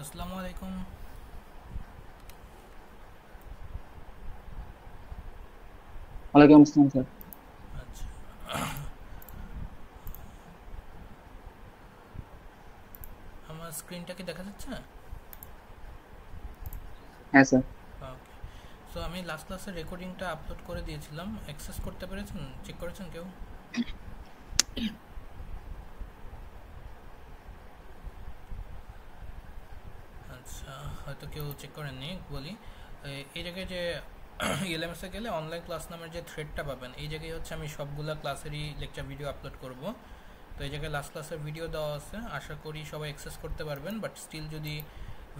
আসসালামু আলাইকুম। ওয়ালাইকুম আসসালাম স্যার। আচ্ছা, আমার স্ক্রিনটা কি দেখা যাচ্ছে? হ্যাঁ স্যার। ওকে। সো আমি লাস্ট ক্লাসের রেকর্ডিংটা আপলোড করে দিয়েছিলাম, অ্যাক্সেস করতে পেরেছেন? চেক করেছেন কেউ? আচ্ছা, হয়তো কেউ চেক করেননি। বলি, এই জায়গায় যে এলএমএসে গেলে অনলাইন ক্লাস নামের যে থ্রেডটা পাবেন, এই জায়গায় হচ্ছে আমি সবগুলা ক্লাসেরই লেকচার ভিডিও আপলোড করব। তো এই জায়গায় লাস্ট ক্লাসের ভিডিও দেওয়া আছে, আশা করি সবাই অ্যাক্সেস করতে পারবেন। বাট স্টিল যদি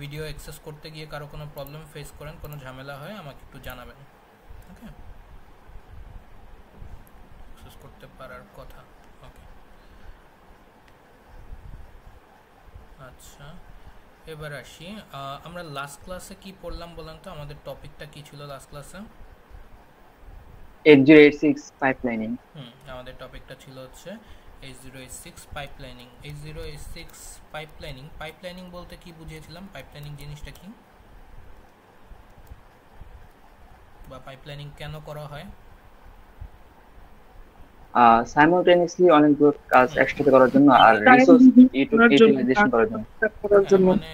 ভিডিও অ্যাক্সেস করতে গিয়ে কারো কোনো প্রবলেম ফেস করেন, কোনো ঝামেলা হয়, আমাকে একটু জানাবেন। ওকে, অ্যাক্সেস করতে পারার কথা। ওকে, আচ্ছা, এবার আসি। আমরা লাস্ট ক্লাসে কি পড়লাম বলেন তো? আমাদের টপিকটা কি ছিল লাস্ট ক্লাসে? 8086 পাইপলাইনিং। আমাদের টপিকটা ছিল হচ্ছে H086 pipelining. H086 pipelining, pipelining বলতে কি বুঝিয়েছিলাম? পাইপলাইনিং জিনিসটা কি, বা পাইপলাইনিং কেন করা হয়? সাইমultaneously অনেকগুলো কাজ হুম, একসাথে করার জন্য আর রিসোর্স ইউটিলাইজেশন করার জন্য। হ্যাঁ, মানে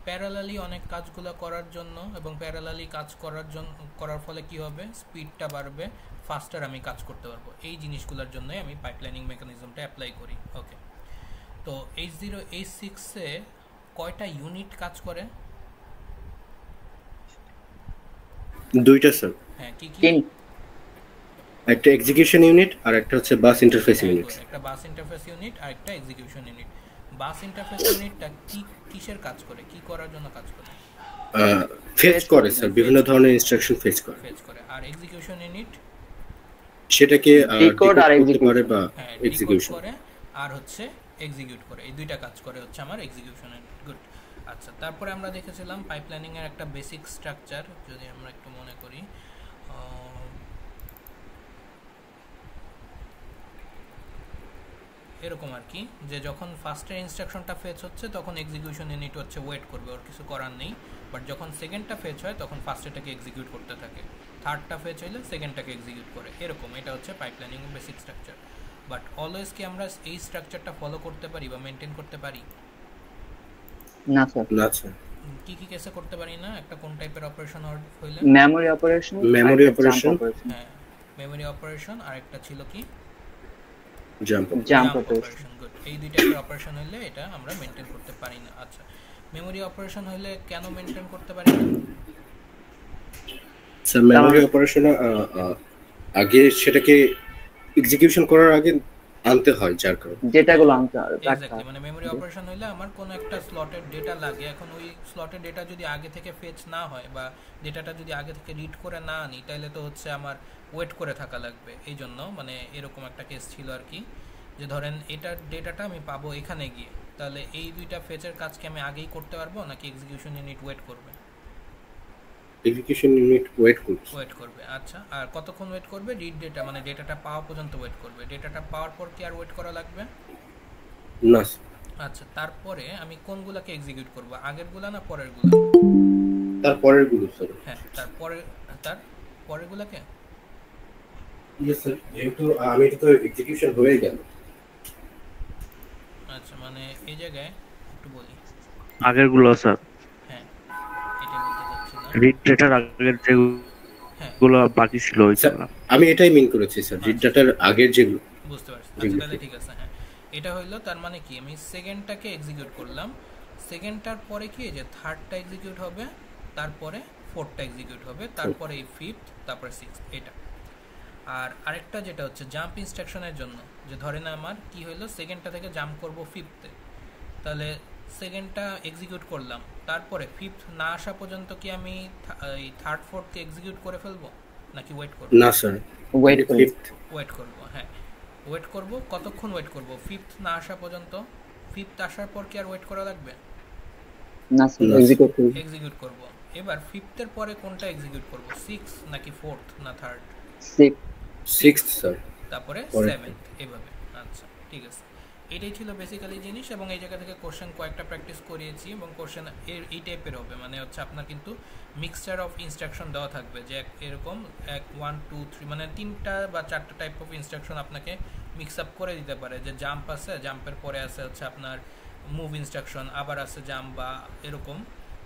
প্যারালালি অনেক কাজগুলো করার জন্য, এবং প্যারালালি কাজ করার জন্য, করার ফলে কি হবে, স্পিডটা বাড়বে, ফাস্টার আমি কাজ করতে পারবো। এই জিনিসগুলোর জন্যই আমি পাইপলাইনিং মেকানিজমটা অ্যাপ্লাই করি। ওকে, তো H086-এ কয়টা ইউনিট কাজ করে? দুইটা স্যার। হ্যাঁ, কি কি? তিন। একটা এক্সিকিউশন ইউনিট আর একটা হচ্ছে বাস ইন্টারফেস হ্যাঁ, ইউনিট। গুড। একটা বাস ইন্টারফেস ইউনিট আর একটা এক্সিকিউশন ইউনিট। বাস ইন্টারফেস ইউনিটটা কি, কিসের কাজ করে, কি করার জন্য কাজ করে? ফেচ করে স্যার, বিভিন্ন ধরনের ইনস্ট্রাকশন ফেচ করে। ফেচ করে। আর এক্সিকিউশন ইউনিট সেটাকে ডিকোড ডিকোড আর করতে পারে এক্সিকিউশন। বা হ্যাঁ, ডিকোড এক্সিকিউশন। করে আর হচ্ছে এক্সিকিউট করে। এই দুইটা কাজ করে হচ্ছে আমার এক্সিকিউশন ইউনিট। গুড। আচ্ছা, তারপরে আমরা দেখেছিলাম পাইপলাইনিং এর একটা বেসিক স্ট্রাকচার, যদি আমরা একটু মনে করি। এরকম আর কি, যে যখন ফার্স্টের ইনস্ট্রাকশনটা ফেচ হচ্ছে তখন এক্সিকিউশন ইউনিট হচ্ছে ওয়েট করবে, ওর কিছু করার নেই। বাট যখন সেকেন্ডটা ফেচ হয় তখন ফার্স্টেরটাকে এক্সিকিউট করতে থাকে, থার্ডটা ফেচ হইলে সেকেন্ডটাকে এক্সিকিউট করে। এরকম, এটা হচ্ছে পাইপলাইনিং এর বেসিক স্ট্রাকচার। বাট অলওয়েজ কি আমরা এই স্ট্রাকচারটা ফলো করতে পারি বা মেনটেন করতে পারি? না স্যার। না স্যার। কি কি কেসে করতে পারি না? একটা কোন টাইপের অপারেশন হইলে? মেমরি অপারেশন আর মেমোরি একটা জাম্প অপারেশন, অপারেশন। হ্যাঁ, মেমোরি অপারেশন, আর একটা ছিল কি? Jump. Jump jump operation. Operation. Good. এই দুই টাইপের অপারেশন হইলে এটা আমরা মেনটেন করতে পারি না। আচ্ছা, মেমোরি অপারেশন হইলে কেন মেনটেন করতে পারি না? স্যার মেমোরি অপারেশন আগে সেটাকে এক্সিকিউশন করার আগে আনতে হয়, যার কারণে। ডেটাগুলো আনতে হবে, রাখতে এক্স্যাক্টলি, হবে। মানে মেমোরি অপারেশন হইলে আমার কোনো একটা স্লটের ডেটা লাগে। এখন ওই স্লটের ডেটা যদি আগে থেকে ফেচ না হয়, বা ডেটাটা যদি আগে থেকে রিড করে না আনি, তাহলে তো হচ্ছে আমার ওয়েট করে থাকা লাগবে। এই জন্য মানে এরকম একটা কেস ছিল আর কি, যে ধরেন এটার ডেটাটা আমি পাবো এখানে গিয়ে, তাহলে এই দুইটা ফেচের কাজকে আমি আগেই করতে পারবো, নাকি এক্সিকিউশন ইউনিট ওয়েট করবে? এক্সিকিউশন ইউনিট ওয়েট করছে। ওয়েট করবে। আচ্ছা, আর কতক্ষণ ওয়েট করবে? রিড ডেটা, মানে ডেটাটা পাওয়া পর্যন্ত ওয়েট করবে। ডেটাটা পাওয়ার পর কি আর ওয়েট করা লাগবে? না স্যার। আচ্ছা, তারপরে আমি কোনগুলাকে এক্সিকিউট করব, আগেরগুলা না পরেরগুলা? তারপরের গুলো স্যার। হ্যাঁ, তারপরে, তার পরেরগুলাকে। ইয়েস স্যার, যেহেতু আমি এটা তো এক্সিকিউশন হয়ে গেল। আচ্ছা, মানে এই জায়গায় একটু বলি। আগের গুলো স্যার, হ্যাঁ, এটাই বলতে চাচ্ছিলাম। রিড ডেটার আগের হ্যাঁ, যেগুলো বাকি ছিল স্যার ওইগুলো। আমি এটাই মিন করেছি স্যার, রিড আচ্ছা, ডাটার আগের যেগুলো। বুঝতে পারছি। আচ্ছা, যেগুলো তাহলে ঠিক আছে। হ্যাঁ, এটা হইলো, তার মানে কি আমি সেকেন্ডটাকে এক্সিকিউট করলাম, সেকেন্ডটার পরে কি যে থার্ডটা এক্সিকিউট হবে, তারপরে ফোর্থটা এক্সিকিউট হবে, তারপরে এই ফিফথ, তারপরে সিক্সথ, এটা। আর আরেকটা যেটা হচ্ছে জাম্প ইনস্ট্রাকশনের জন্য, যে ধরে না আমার কি হইলো, সেকেন্ডটা থেকে জাম্প করব ফিফথে, তাহলে সেকেন্ডটা এক্সিকিউট করলাম, তারপরে ফিফথ না আসা পর্যন্ত কি আমি এই থার্ড ফোর্থকে এক্সিকিউট করে ফেলবো, নাকি ওয়েট করব? না স্যার, ওয়েট করুন। ফিফথ। ওয়েট করব। হ্যাঁ, ওয়েট করব। কতক্ষণ ওয়েট করব? ফিফথ না আসা পর্যন্ত। ফিফথ আসার পর কি আর ওয়েট করা লাগবে? না স্যার, না এক্সিকিউট করুন। এক্সিকিউট করব। এবার ফিফথের পরে কোনটা এক্সিকিউট করব, সিক্স নাকি ফোর্থ না থার্ড? সিক্স। Sixth sir. তারপরে পরে সেভেন্থ, এভাবে। আচ্ছা, ঠিক আছে। এটাই ছিল বেসিক্যালি জিনিস, এবং এই জায়গা থেকে কোশ্চেন কয়েকটা প্র্যাকটিস করিয়েছি, এবং কোশ্চেন এই টাইপের হবে, মানে হচ্ছে আপনার কিন্তু মিক্সচার অফ ইনস্ট্রাকশন দেওয়া থাকবে, যে এরকম 1 2 3 মানে 3টা বা 4টা টাইপ অফ ইনস্ট্রাকশন আপনাকে মিক্স আপ করে দিতে পারে, যে জাম্প আছে, জাম্পের পরে আছে হচ্ছে আপনার মুভ ইনস্ট্রাকশন, আবার আছে জাম্প বা এরকম।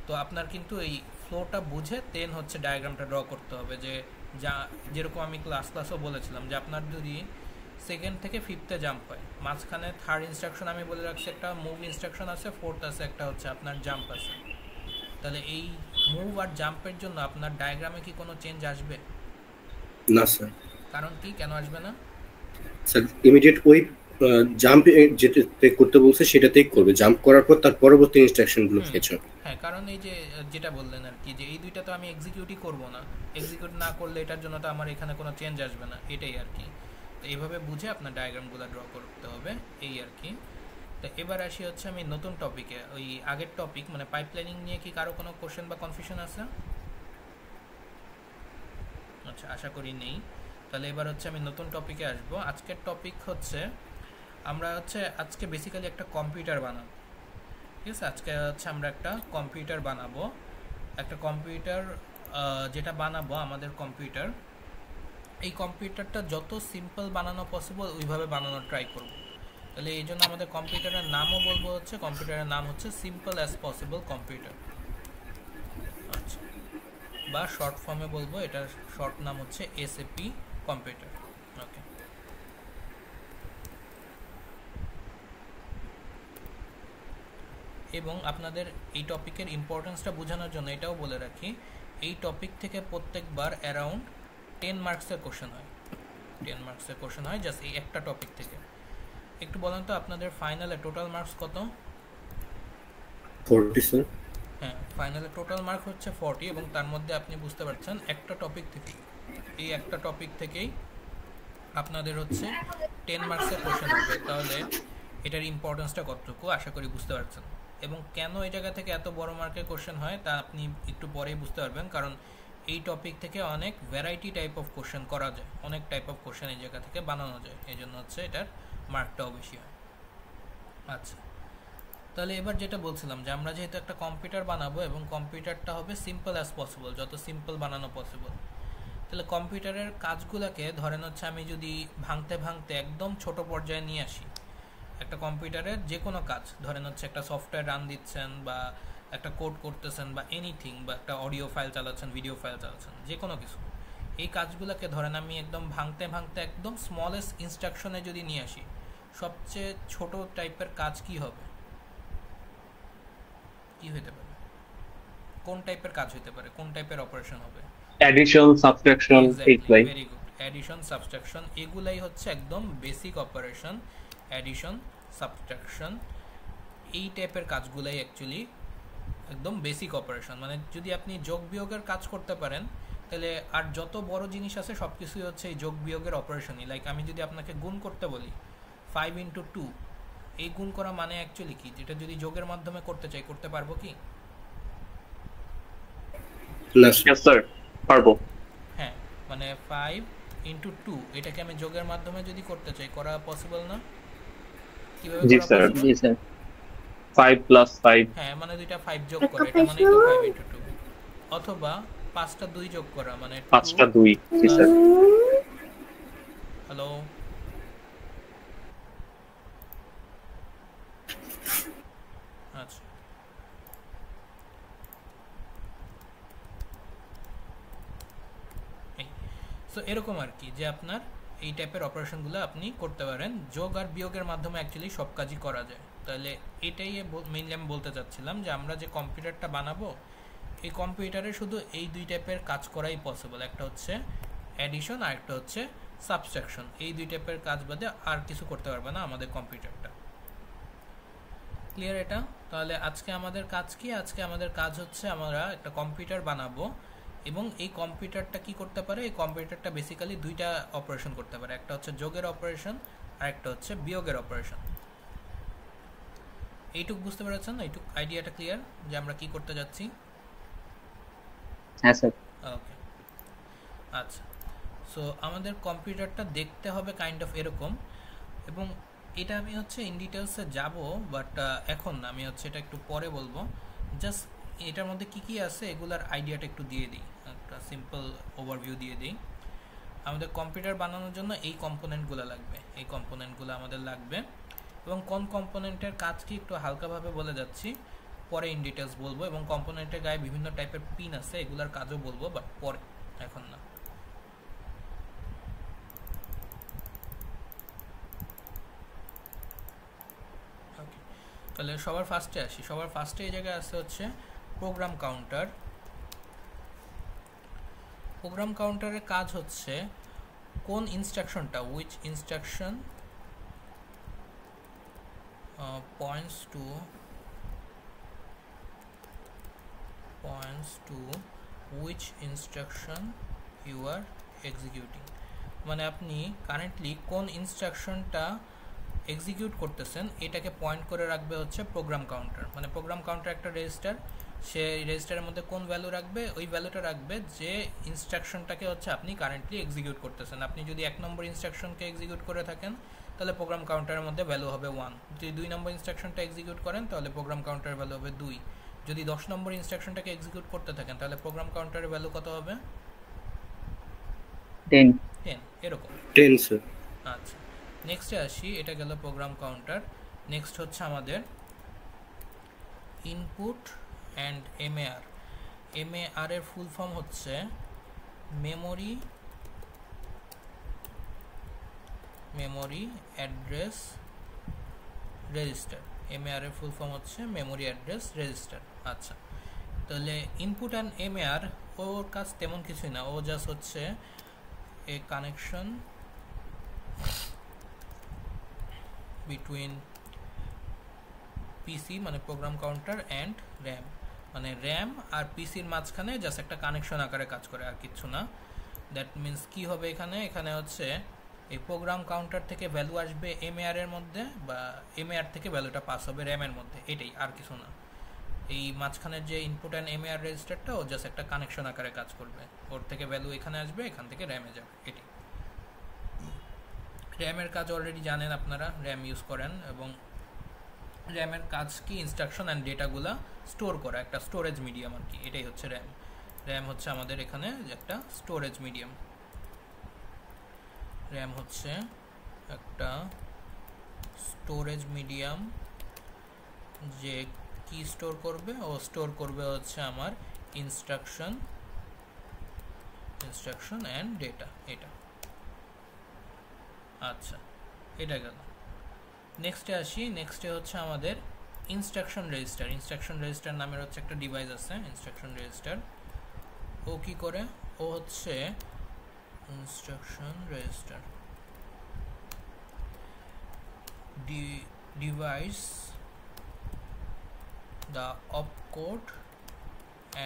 তো আপনার কিন্তু এই ফ্লোটা বুঝে দেন হচ্ছে ডায়াগ্রামটা ড্র করতে হবে, যে যেরকম আমি ক্লাসও বলেছিলাম, যে আপনার যদি সেকেন্ড থেকে ফিফথে জাম্প হয়, মাঝখানে থার্ড ইনস্ট্রাকশন আমি বলে রাখছি একটা মুভ ইনস্ট্রাকশন আছে, ফোর্থ আছে একটা হচ্ছে আপনার জাম্প আছে, তাহলে এই মুভ আর জাম্পের জন্য আপনার ডায়াগ্রামে কি কোনো চেঞ্জ আসবে? না স্যার। কারণ কি, কেন আসবে না? স্যার ইমিডিয়েট ওই জাম্প যেটাতে করতে বলছে সেটাতেই করবে, জাম্প করার পর তার পরবর্তী ইনস্ট্রাকশনগুলো ফেচ হবে। হ্যাঁ, কারণ এই যে যেটা বললেন আর কি, যে এই দুইটা তো আমি এক্সিকিউটই করব না, এক্সিকিউট না করলে এটার জন্য তো আমার এখানে কোনো চেঞ্জ আসবে না, এটাই আর কি। তো এইভাবে বুঝে আপনার ডায়াগ্রামগুলো ড্র করতে হবে, এই আর কি। তো এবার আসি হচ্ছে আমি নতুন টপিকে, ওই আগের টপিক মানে পাইপলাইনিং নিয়ে কি কারো কোনো কোশ্চেন বা কনফিউশন আছে? আচ্ছা, আশা করি নেই। তাহলে এবার হচ্ছে আমি নতুন টপিকে আসবো। আজকের টপিক হচ্ছে আমরা হচ্ছে আজকে বেসিক্যালি একটা কম্পিউটার বানাবো, ঠিক আছে? আজকে হচ্ছে আমরা একটা কম্পিউটার বানাবো, একটা কম্পিউটার যেটা বানাবো আমাদের কম্পিউটার, এই কম্পিউটারটা যত সিম্পল বানানো পসিবল ওইভাবে বানানোর ট্রাই করব। তাহলে এই জন্য আমাদের কম্পিউটারের নামও বলবো হচ্ছে, কম্পিউটারের নাম হচ্ছে সিম্পল অ্যাজ পসিবল কম্পিউটার, আচ্ছা, বা শর্ট ফর্মে বলবো, এটার শর্ট নাম হচ্ছে এসএপি কম্পিউটার। ওকে, এবং আপনাদের এই টপিকের ইম্পর্টেন্সটা বোঝানোর জন্য এটাও বলে রাখি, এই টপিক থেকে প্রত্যেকবার অ্যারাউন্ড 10 মার্কসের কোশ্চেন হয়, 10 মার্কসের কোশ্চেন হয় জাস্ট এই একটা টপিক থেকে। একটু বলেন তো আপনাদের ফাইনালে টোটাল মার্কস কত? 40 স্যার। হ্যাঁ, ফাইনালে টোটাল মার্ক হচ্ছে 40, এবং তার মধ্যে আপনি বুঝতে পারছেন একটা টপিক থেকে, এই একটা টপিক থেকেই আপনাদের হচ্ছে 10 মার্কসের কোশ্চেন হবে। তাহলে এটার ইম্পর্টেন্সটা কতটুকু আশা করি বুঝতে পারছেন, এবং কেন এই জায়গা থেকে এত বড় মার্কের কোশ্চেন হয় তা আপনি একটু পরেই বুঝতে পারবেন, কারণ এই টপিক থেকে অনেক ভ্যারাইটি টাইপ অফ কোশ্চেন করা যায়, অনেক টাইপ অফ কোশ্চেন এই জায়গা থেকে বানানো যায়, এই জন্য হচ্ছে এটার মার্কটাও বেশি হয়। আচ্ছা, তাহলে এবার যেটা বলছিলাম, যে আমরা যেহেতু একটা কম্পিউটার বানাবো এবং কম্পিউটারটা হবে সিম্পল অ্যাজ পসিবল, যত সিম্পল বানানো পসিবল, তাহলে কম্পিউটারের কাজগুলোকে ধরেন হচ্ছে আমি যদি ভাঙতে ভাঙতে একদম ছোট পর্যায়ে নিয়ে আসি, একটা কম্পিউটারের যে কোনো কাজ, ধরেন হচ্ছে একটা সফটওয়্যার রান দিচ্ছেন বা একটা কোড করতেছেন বা এনিথিং, বা একটা অডিও ফাইল চালাচ্ছেন, ভিডিও ফাইল চালাচ্ছেন, যে কোনো কিছু, এই কাজগুলোকে ধরেন আমি একদম ভাঙতে ভাঙতে একদম স্মলেস্ট ইনস্ট্রাকশনে যদি নিয়ে আসি, সবচেয়ে ছোট টাইপের কাজ কি হবে, কি হতে পারে, কোন টাইপের কাজ হতে পারে, কোন টাইপের অপারেশন হবে? Addition, subtraction, exactly, very good, addition, subtraction, এগুলাই হচ্ছে একদম বেসিক অপারেশন। অ্যাডিশন, সাবট্রাকশন, এই টাইপের কাজগুলাই অ্যাকচুয়ালি একদম বেসিক অপারেশন। মানে যদি আপনি যোগ বিয়োগের কাজ করতে পারেন, তাহলে আর যত বড় জিনিস আছে সব কিছুই হচ্ছে এই যোগ বিয়োগের অপারেশনই। লাইক আমি যদি আপনাকে গুণ করতে বলি 5 × 2, এই গুণ করা মানে অ্যাকচুয়ালি কি, যেটা যদি যোগের মাধ্যমে করতে চাই করতে পারবো কি? না ইয়েস স্যার, পারবো। হ্যাঁ, মানে 5 × 2 এটাকে আমি যোগের মাধ্যমে যদি করতে চাই, করা পসিবল না? কিভাবে জি করা স্যার, পসিবল? জি স্যার, 5 + 5। হ্যাঁ, মানে দুইটা 5 যোগ করা, এটা মানেই তো 5 × 2। অথবা 5টা 2 যোগ করা, মানে 5টা 2, জি স্যার। হ্যালো, আচ্ছা, সো এরকম আর কি, যে আপনার এই টাইপের অপারেশনগুলো আপনি করতে পারেন, যোগ আর বিয়োগের মাধ্যমে অ্যাকচুয়ালি সব কাজই করা যায়। তাহলে এটাই মেইনলি আমি বলতে চাচ্ছিলাম, যে আমরা যে কম্পিউটারটা বানাবো, এই কম্পিউটারে শুধু এই দুই টাইপের কাজ করাই পসিবল, একটা হচ্ছে অ্যাডিশন আর একটা হচ্ছে সাবট্রাকশন। এই দুই টাইপের কাজ বাদে আর কিছু করতে পারবে না আমাদের কম্পিউটারটা। ক্লিয়ার এটা? তাহলে আজকে আমাদের কাজ কি? আজকে আমাদের কাজ হচ্ছে আমরা একটা কম্পিউটার বানাবো, এবং এই কম্পিউটারটা কি করতে পারে, এই কম্পিউটারটা বেসিক্যালি দুইটা অপারেশন করতে পারে, একটা হচ্ছে যোগের অপারেশন আর একটা হচ্ছে বিয়োগের অপারেশন। এইটুক বুঝতে পেরেছেন? এইটুক আইডিয়াটা ক্লিয়ার যে আমরা কি করতে যাচ্ছি? হ্যাঁ স্যার। ওকে, আচ্ছা, সো আমাদের কম্পিউটারটা দেখতে হবে কাইন্ড অফ এরকম, এবং এটা আমি হচ্ছে ইন ডিটেলসে যাব, বাট এখন না, আমি হচ্ছে এটা একটু পরে বলবো। জাস্ট এটার মধ্যে কি কি আছে এগুলার আইডিয়াটা একটু দিয়ে দিই, একটা সিম্পল ওভারভিউ দিয়ে দিই। আমাদের কম্পিউটার বানানোর জন্য এই কম্পোনেন্টগুলো লাগবে, এই কম্পোনেন্টগুলো আমাদের লাগবে, এবং কোন কম্পোনেন্টের কাজ কি একটু হালকাভাবে বলে যাচ্ছি, পরে ইন ডিটেলস বলবো। এবং কম্পোনেন্টের গায়ে বিভিন্ন টাইপের পিন আছে, এগুলার কাজও বলবো, বাট পরে, এখন না। তাহলে সবার ফার্স্টে আসি। সবার ফার্স্টে এই জায়গায় আছে হচ্ছে প্রোগ্রাম কাউন্টার। প্রোগ্রাম কাউন্টারের কাজ হচ্ছে কোন ইনস্ট্রাকশনটা, which instruction points to which instruction you are executing, মানে আপনি কারেন্টলি কোন ইনস্ট্রাকশনটা এক্সিকিউট করতেছেন এটাকে পয়েন্ট করে রাখবে হচ্ছে প্রোগ্রাম কাউন্টার। মানে প্রোগ্রাম কাউন্টার একটা রেজিস্টার, সেই রেজিস্টারের মধ্যে কোন ভ্যালু রাখবে, ওই ভ্যালুটা রাখবে যে ইনস্ট্রাকশনটাকে হচ্ছে আপনি কারেন্টলি এক্সিকিউট করতেছেন। আপনি যদি 1 নম্বর ইনস্ট্রাকশনকে এক্সিকিউট করে থাকেন তাহলে প্রোগ্রাম কাউন্টারের মধ্যে ভ্যালু হবে 1। যদি 2 নম্বর ইনস্ট্রাকশনটা এক্সিকিউট করেন তাহলে প্রোগ্রাম কাউন্টারের ভ্যালু হবে 2। যদি 10 নম্বর ইনস্ট্রাকশনটাকে এক্সিকিউট করতে থাকেন তাহলে প্রোগ্রাম কাউন্টারের ভ্যালু কত হবে? 10 এরকম। 10 স্যার। আচ্ছা, নেক্সটে আসি। এটা গেল প্রোগ্রাম কাউন্টার। নেক্সট হচ্ছে আমাদের ইনপুট অ্যান্ড এমএআর। এমএআর এর ফুল ফর্ম হচ্ছে মেমোরি অ্যাড্রেস রেজিস্টার। এমএআর এর ফুল ফর্ম হচ্ছে মেমোরি অ্যাড্রেস রেজিস্টার। আচ্ছা, তাহলে ইনপুট অ্যান্ড এমএআর ওর কাজ তেমন কিছুই না, ও জাস্ট হচ্ছে এ কানেকশন বিটুইন পিসি মানে প্রোগ্রাম কাউন্টার অ্যান্ড র্যাম। মানে র্যাম আর পিসির মাঝখানে জাস্ট একটা কানেকশন আকারে কাজ করে, আর কিছু না। দ্যাট মিন্স কি হবে এখানে, এখানে হচ্ছে এই প্রোগ্রাম কাউন্টার থেকে ভ্যালু আসবে এমএআর এর মধ্যে, বা এমএআর থেকে ভ্যালুটা পাস হবে র্যামের মধ্যে, এটাই, আর কিছু না। এই মাঝখানের যে ইনপুট অ্যান্ড এমএআর রেজিস্টারটা ও জাস্ট একটা কানেকশন আকারে কাজ করবে, ওর থেকে ভ্যালু এখানে আসবে, এখান থেকে র্যামে যাবে, এটাই। র্যামের কাজ অলরেডি জানেন আপনারা, র্যাম ইউজ করেন, এবং র্যামের কাজ কি ইনস্ট্রাকশন অ্যান্ড ডেটাগুলা স্টোর করা, একটা স্টোরেজ মিডিয়াম আর কি, এটাই হচ্ছে র্যাম। র্যাম হচ্ছে আমাদের এখানে একটা স্টোরেজ মিডিয়াম। র্যাম হচ্ছে একটা স্টোরেজ মিডিয়াম যে কি স্টোর করবে, ও স্টোর করবে হচ্ছে আমার ইনস্ট্রাকশন অ্যান্ড ডেটা, এটা। আচ্ছা, এটা গেল। নেক্সটে আসি। নেক্সটে হচ্ছে আমাদের ইনস্ট্রাকশন রেজিস্টার। ইনস্ট্রাকশন রেজিস্টার নামের হচ্ছে একটা ডিভাইস আছে, ইনস্ট্রাকশন রেজিস্টার। ও কি করে, ও হচ্ছে instruction register device the opcode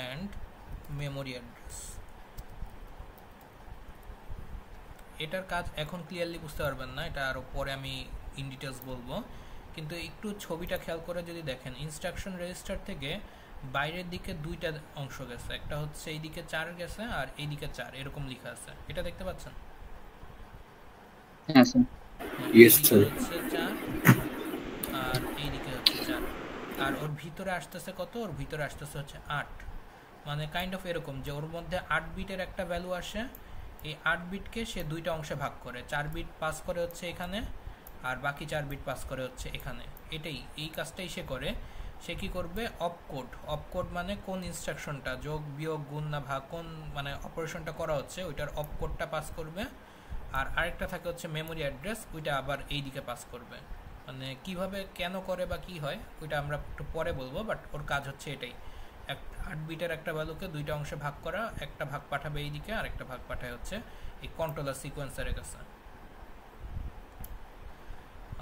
and memory address। এটার কাজ এখন ক্লিয়ারলি বুঝতে পারবেন না, এটা আরো পরে আমি ইন ডিটেলস বলবো, কিন্তু একটু ছবিটা খেয়াল করে যদি দেখেন, ইনস্ট্রাকশন রেজিস্টার থেকে বাইরের দিকে দুইটা অংশ গেছে, একটা হচ্ছে এইদিকে 4 গেছে আর এইদিকে 4, এরকম লেখা আছে, এটা দেখতে পাচ্ছেন? হ্যাঁ স্যার। Yes sir. হচ্ছে 4 আর এইদিকে হচ্ছে 4, আর ওর ভিতরে আসতেছে কত, ওর ভিতরে আসতেছে হচ্ছে 8। মানে কাইন্ড অফ এরকম যে ওর মধ্যে 8 বিটের একটা ভ্যালু আসে, এই 8 বিটকে সে দুইটা অংশে ভাগ করে, 4 বিট পাস করে হচ্ছে এখানে, আর বাকি 4 বিট পাস করে হচ্ছে এখানে, এটাই, এই কাজটাই সে করে। সে কি করবে, অপকোড মানে কোন ইনস্ট্রাকশনটা, যোগ বিয়োগ গুণ না ভাগ, কোন মানে অপারেশনটা করা হচ্ছে ওইটার অপকোডটা পাস করবে, আর আরেকটা থাকে হচ্ছে মেমোরি অ্যাড্রেস, ওইটা আবার এই দিকে পাস করবে। মানে কিভাবে কেন করে বা কি হয় ওইটা আমরা একটু পরে বলবো, বাট ওর কাজ হচ্ছে এটাই, 8 বিটের একটা ভ্যালুকে দুইটা অংশে ভাগ করা, একটা ভাগ পাঠাবে এইদিকে আর একটা ভাগ পাঠায় হচ্ছে এই কন্ট্রোলার সিকোয়েন্সারের কাছে।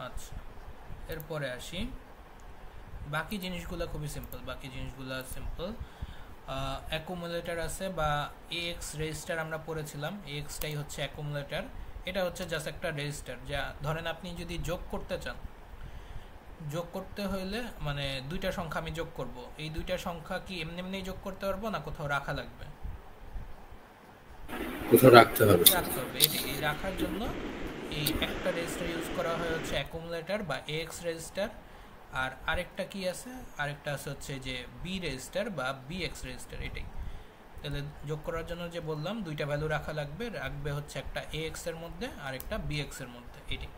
আচ্ছা, এরপরে আসি। বাকি জিনিসগুলো খুবই সিম্পল, অ্যাকুমুলেটর আছে, বা এএক্স রেজিস্টার আমরা পড়েছিলাম, এএক্সটাই হচ্ছে অ্যাকুমুলেটর। এটা হচ্ছে জাস্ট একটা রেজিস্টার, যা ধরেন আপনি যদি যোগ করতে চান, যোগ করতে হলে মানে দুইটা সংখ্যা আমি যোগ করব, এই দুইটা সংখ্যা কি এমনি এমনি যোগ করতে পারবো না কোথাও রাখা লাগবে? কোথাও রাখতে হবে। এই রাখার জন্য এই একটা রেজিস্টার ইউজ করা হয় হচ্ছে অ্যাকুমুলেটর বা এক্স রেজিস্টার, আর আরেকটা কি আছে, আরেকটা আছে হচ্ছে যে বি রেজিস্টার বা বিএক্স রেজিস্টার। এটাই তাহলে যোগ করার জন্য যে বললাম দুইটা ভ্যালু রাখা লাগবে, রাখবে হচ্ছে একটা এক্স এর মধ্যে আর একটা বিএক্স এর মধ্যে। এটাই।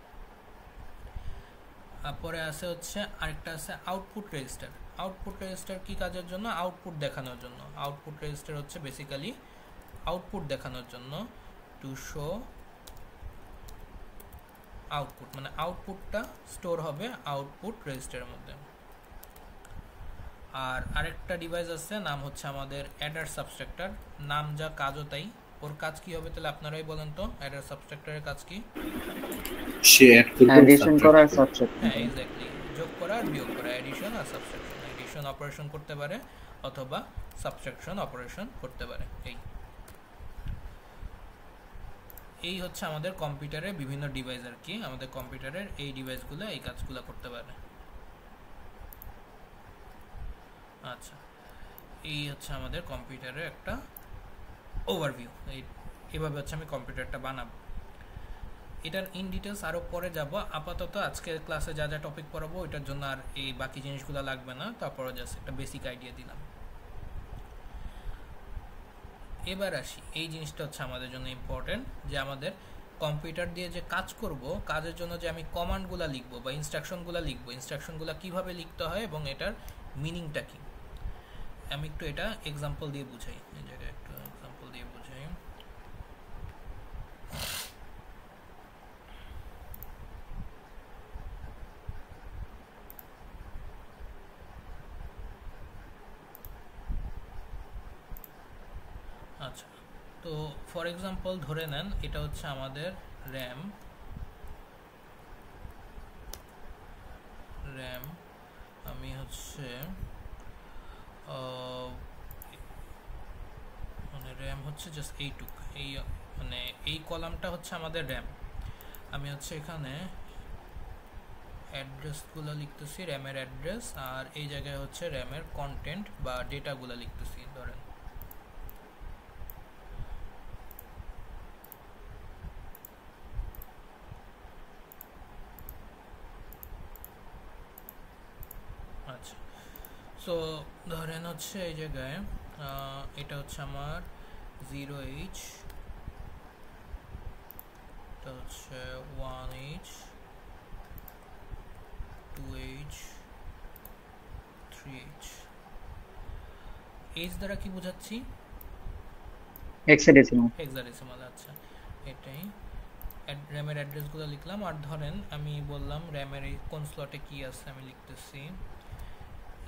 তারপরে আছে হচ্ছে আরেকটা আছে আউটপুট রেজিস্টার। আউটপুট রেজিস্টার কি কাজের জন্য? আউটপুট দেখানোর জন্য। আউটপুট রেজিস্টার হচ্ছে বেসিক্যালি আউটপুট দেখানোর জন্য, টু শো আউটপুট, মানে আউটপুটটা স্টোর হবে আউটপুট রেজিস্টারের মধ্যে। আর আরেকটা ডিভাইস আছে, নাম হচ্ছে আমাদের অ্যাডার সাবস্ট্রাক্টর। নাম যা, কাজও তাই। ওর কাজ কি হবে তাহলে আপনারাই বলেন তো, অ্যাডার সাবস্ট্রাক্টরের কাজ কি? সে অ্যাড করবে অ্যাডিশন করা সাবট্রাক্ট। হ্যাঁ এক্স্যাক্টলি, যোগ করা আর বিয়োগ করা, এডিশন আর সাবট্রাকশন। এডিশন অপারেশন করতে পারে অথবা সাবট্রাকশন অপারেশন করতে পারে। এই হচ্ছে আমাদের কম্পিউটারের বিভিন্ন ডিভাইস আর কি। আমাদের কম্পিউটারের এই ডিভাইসগুলো এই কাজগুলো করতে পারে। আচ্ছা, এই হচ্ছে আমাদের কম্পিউটারের একটা ওভারভিউ। এইভাবে হচ্ছে আমি কম্পিউটারটা বানাবো। এটার ইন ডিটেলস আরও পরে যাব। আপাতত আজকের ক্লাসে যা যা টপিক পড়াবো ওইটার জন্য আর এই বাকি জিনিসগুলো লাগবে না, তারপরে জাস্ট একটা বেসিক আইডিয়া দিলাম। এবার আসি, এই জিনিসটা হচ্ছে আমাদের জন্য ইম্পর্টেন্ট, যে আমাদের কম্পিউটার দিয়ে যে কাজ করব, কাজের জন্য যে আমি কমান্ডগুলো লিখবো বা ইনস্ট্রাকশনগুলো লিখবো, ইনস্ট্রাকশনগুলো কিভাবে লিখতে হয় এবং এটার মিনিংটা কি। আমি একটু এটা এক্সাম্পল দিয়ে বুঝাই। এই জায়গায় একটু এক্সাম্পল দিয়ে বুঝাই। আচ্ছা, তো ফর এক্সাম্পল ধরে নেন এটা হচ্ছে আমাদের র্যাম। আমি হচ্ছে মানে র্যাম হচ্ছে জাস্ট এইটুক, এই মানে এই কলামটা হচ্ছে আমাদের র্যাম। আমি হচ্ছে এখানে অ্যাড্রেসগুলো লিখতেছি, র্যামের অ্যাড্রেস, আর এই জায়গায় হচ্ছে র্যামের কন্টেন্ট বা ডেটাগুলো লিখতেছি। ধরেন আচ্ছা, সো ধরেন হচ্ছে এই জায়গায় এটা হচ্ছে আমার 0h, এটা হচ্ছে 1h, 2h, 3h। h দ্বারা কি বোঝাচ্ছি? হেক্সাডেসিমাল। আচ্ছা, এটাই র্যামের অ্যাড্রেসগুলো লিখলাম। আর ধরেন আমি বললাম র্যামের এই কোন স্লটে কি আছে আমি লিখতেছি।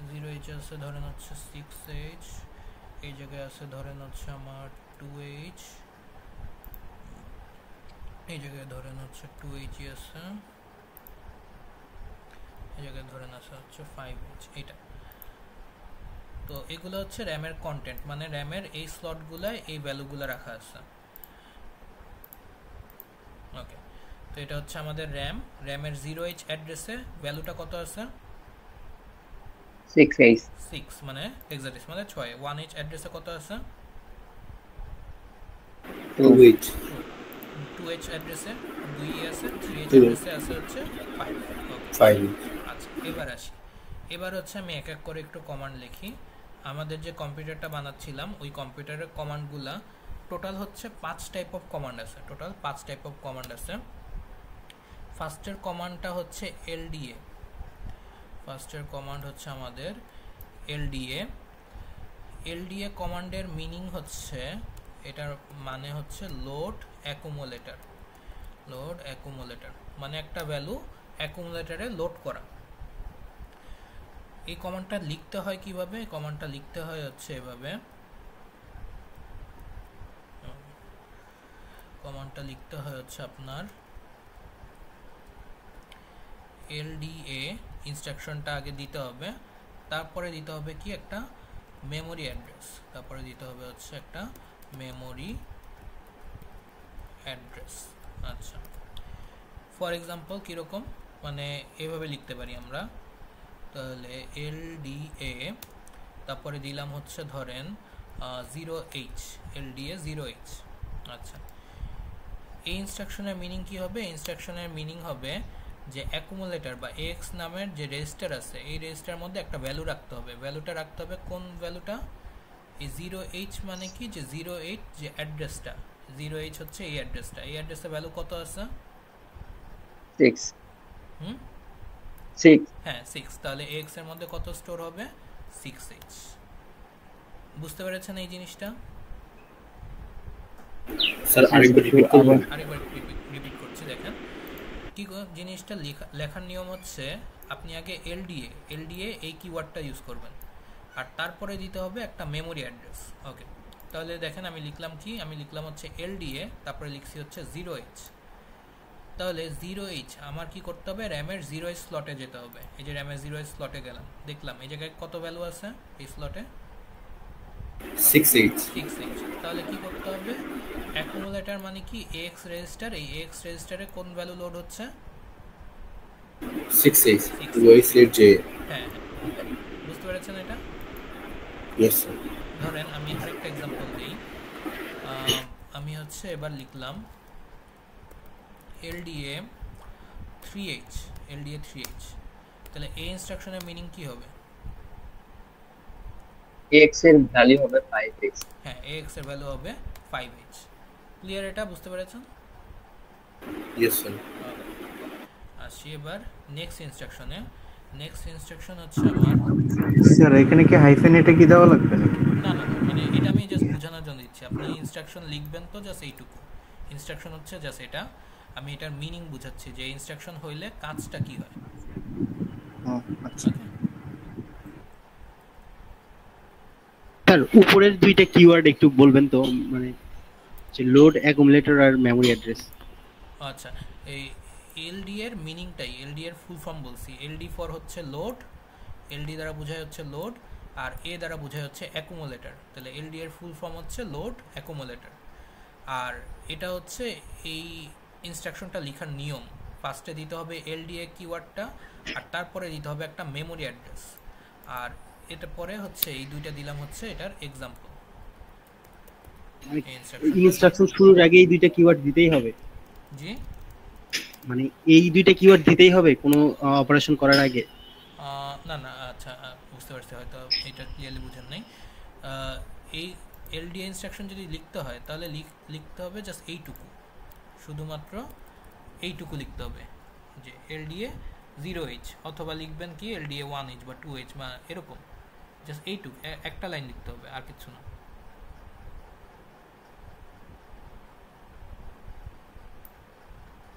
0h আছে ধরেন হচ্ছে 6h, এই জায়গায় আছে ধরেন হচ্ছে আমার 2h, এই জায়গায় ধরেন হচ্ছে 2h আছে, এই জায়গায় ধরেন আছে হচ্ছে 5h। এটা তো এগুলো হচ্ছে র্যামের কন্টেন্ট, মানে র্যামের এই স্লটগুলোয় এই ভ্যালুগুলো রাখা আছে। ওকে, তো এটা হচ্ছে আমাদের র্যামের 0h অ্যাড্রেসে ভ্যালুটা কত আছে? 6 মানে হেক্সাডেসিমালে 6। 1h অ্যাড্রেসে কত আছে? 2h অ্যাড্রেসে 2 আছে, 3h অ্যাড্রেসে আছে হচ্ছে 5। আচ্ছা, এবার আসি। এবার হচ্ছে আমি এক এক করে একটু কমান্ড লিখি। আমাদের যে কম্পিউটারটা বানাচ্ছিলাম ওই কম্পিউটারের কমান্ডগুলা টোটাল হচ্ছে 5 টাইপ অফ কমান্ড আছে। ফার্স্টের কমান্ডটা হচ্ছে LDA। ফার্স্টের কমান্ড হচ্ছে আমাদের LDA কমান্ডের মিনিং হচ্ছে, এটার মানে হচ্ছে লোড অ্যাকুমুলেটর। মানে একটা ভ্যালু অ্যাকুমুলেটরে লোড করা। এই কমান্ডটা লিখতে হয় কিভাবে? এই কমান্ডটা লিখতে হয় হচ্ছে এভাবে। কমান্ডটা লিখতে হয় হচ্ছে আপনার LDA ইনস্ট্রাকশনটা আগে দিতে হবে, তারপরে দিতে হবে কি একটা মেমোরি অ্যাড্রেস, তারপরে দিতে হবে হচ্ছে একটা মেমোরি অ্যাড্রেস। আচ্ছা, ফর এক্সাম্পল কীরকম, মানে এভাবে লিখতে পারি আমরা। তাহলে LDA তারপরে দিলাম হচ্ছে ধরেন 0h, LDA 0h। আচ্ছা, এই ইনস্ট্রাকশনের মিনিং কি হবে? ইনস্ট্রাকশনের মিনিং হবে যে অ্যাকুমুলেটর বা এক্স নামের যে রেজিস্টার আছে এই রেজিস্টারের মধ্যে একটা ভ্যালু রাখতে হবে। ভ্যালুটা রাখতে হবে কোন ভ্যালুটা? এই 0h মানে কি, যে 08 যে অ্যাড্রেসটা, 0h হচ্ছে এই অ্যাড্রেসটা, এই অ্যাড্রেসের ভ্যালু কত আছে? 6 হুম 6 হ্যাঁ 6। তাহলে এক্স এর মধ্যে কত স্টোর হবে? 6h। বুঝতে পেরেছেন এই জিনিসটা? স্যার আরেকবার রিপিট করবেন? আরেকবার রিপিট করছি, দেখেন কি জিনিসটা লেখার নিয়ম হচ্ছে আপনি আগে এলডিএ এই কিওয়ার্ডটা ইউজ করবেন, আর তারপরে দিতে হবে একটা মেমোরি অ্যাড্রেস। ওকে, তাহলে দেখেন আমি লিখলাম কি, আমি লিখলাম হচ্ছে এলডিএ, তারপরে লিখছি হচ্ছে 0h। তাহলে 0h আমার কি করতে হবে? র্যামের 0h স্লটে যেতে হবে। এই যে র্যামের 0h স্লটে গেলাম, দেখলাম এই জায়গায় কত ভ্যালু আছে এই স্লটে? 6h 6h। তাহলে কি করতে হবে? অ্যাকুমুলেটর মানে কি এক্স রেজিস্টার, এই এক্স রেজিস্টারে কোন ভ্যালু লোড হচ্ছে? 6h ওই সেট যে হ্যাঁ বুঝতে পেরেছেন এটা? Yes sir. ধরেন আমি আরেকটা এক্সাম্পল দিই। আমি হচ্ছে এবার লিখলাম LDA 3h। তাহলে এই ইনস্ট্রাকশনের মিনিং কি হবে? x এর ভ্যালু হবে 5x। হ্যাঁ ax এর ভ্যালু হবে 5h। ক্লিয়ার এটা? বুঝতে পেরেছেন? Yes sir. আসি এবার নেক্সট ইনস্ট্রাকশনে। নেক্সট ইনস্ট্রাকশন হচ্ছে আমার, স্যার এখানে কি হাইফেন এটা কি দেওয়া লাগবে নাকি? না না মানে এটা আমি জাস্ট বোঝানোর জন্য দিচ্ছি। আপনি ইনস্ট্রাকশন লিখবেন তো জাস্ট এইটুকু। ইনস্ট্রাকশন হচ্ছে জাস্ট এটা, আমি এটার মিনিং বুঝাচ্ছি যে ইনস্ট্রাকশন হইলে কাজটা কি হয়। আচ্ছা ওকে, স্যার উপরের দুইটা কিওয়ার্ড একটু বলবেন তো, মানে যে লোড অ্যাকুমুলেটর আর মেমরি অ্যাড্রেস। আচ্ছা এই এলডি এর মিনিংটাই, এলডি এর ফুল ফর্ম বলছি। এলডি ফর হচ্ছে লোড, এলডি দ্বারা বোঝায় হচ্ছে লোড, আর এ দ্বারা বোঝায় হচ্ছে অ্যাকুমুলেটর। তাহলে এলডি এর ফুল ফর্ম হচ্ছে লোড অ্যাকুমুলেটর। আর এটা হচ্ছে এই ইনস্ট্রাকশনটা লেখার নিয়ম। ফার্স্টে দিতে হবে এলডিএ কিওয়ার্ডটা, আর তারপরে দিতে হবে একটা মেমোরি অ্যাড্রেস, আর এটা পরে হচ্ছে এই দুইটা দিলাম হচ্ছে এটার এক্সাম্পল। ইনস্ট্রাকশন শুরুর আগে এই দুইটা কিওয়ার্ড দিতেই হবে? জি, মানে এই দুইটা কিওয়ার্ড দিতেই হবে কোনো অপারেশন করার আগে? না না আচ্ছা বুঝতে পারছি, হয়তো এটা ক্লিয়ারলি বুঝেন নাই। এই এলডিএ ইনস্ট্রাকশন যদি লিখতে হয় তাহলে লিখতে হবে জাস্ট এইটুকু, শুধুমাত্র এইটুকু লিখতে হবে যে এলডিএ 0h, অথবা লিখবেন কি এলডিএ 1h বা 2h বা এরকম, জাস্ট এইটুকু একটা লাইন লিখতে হবে, আর কিছু না।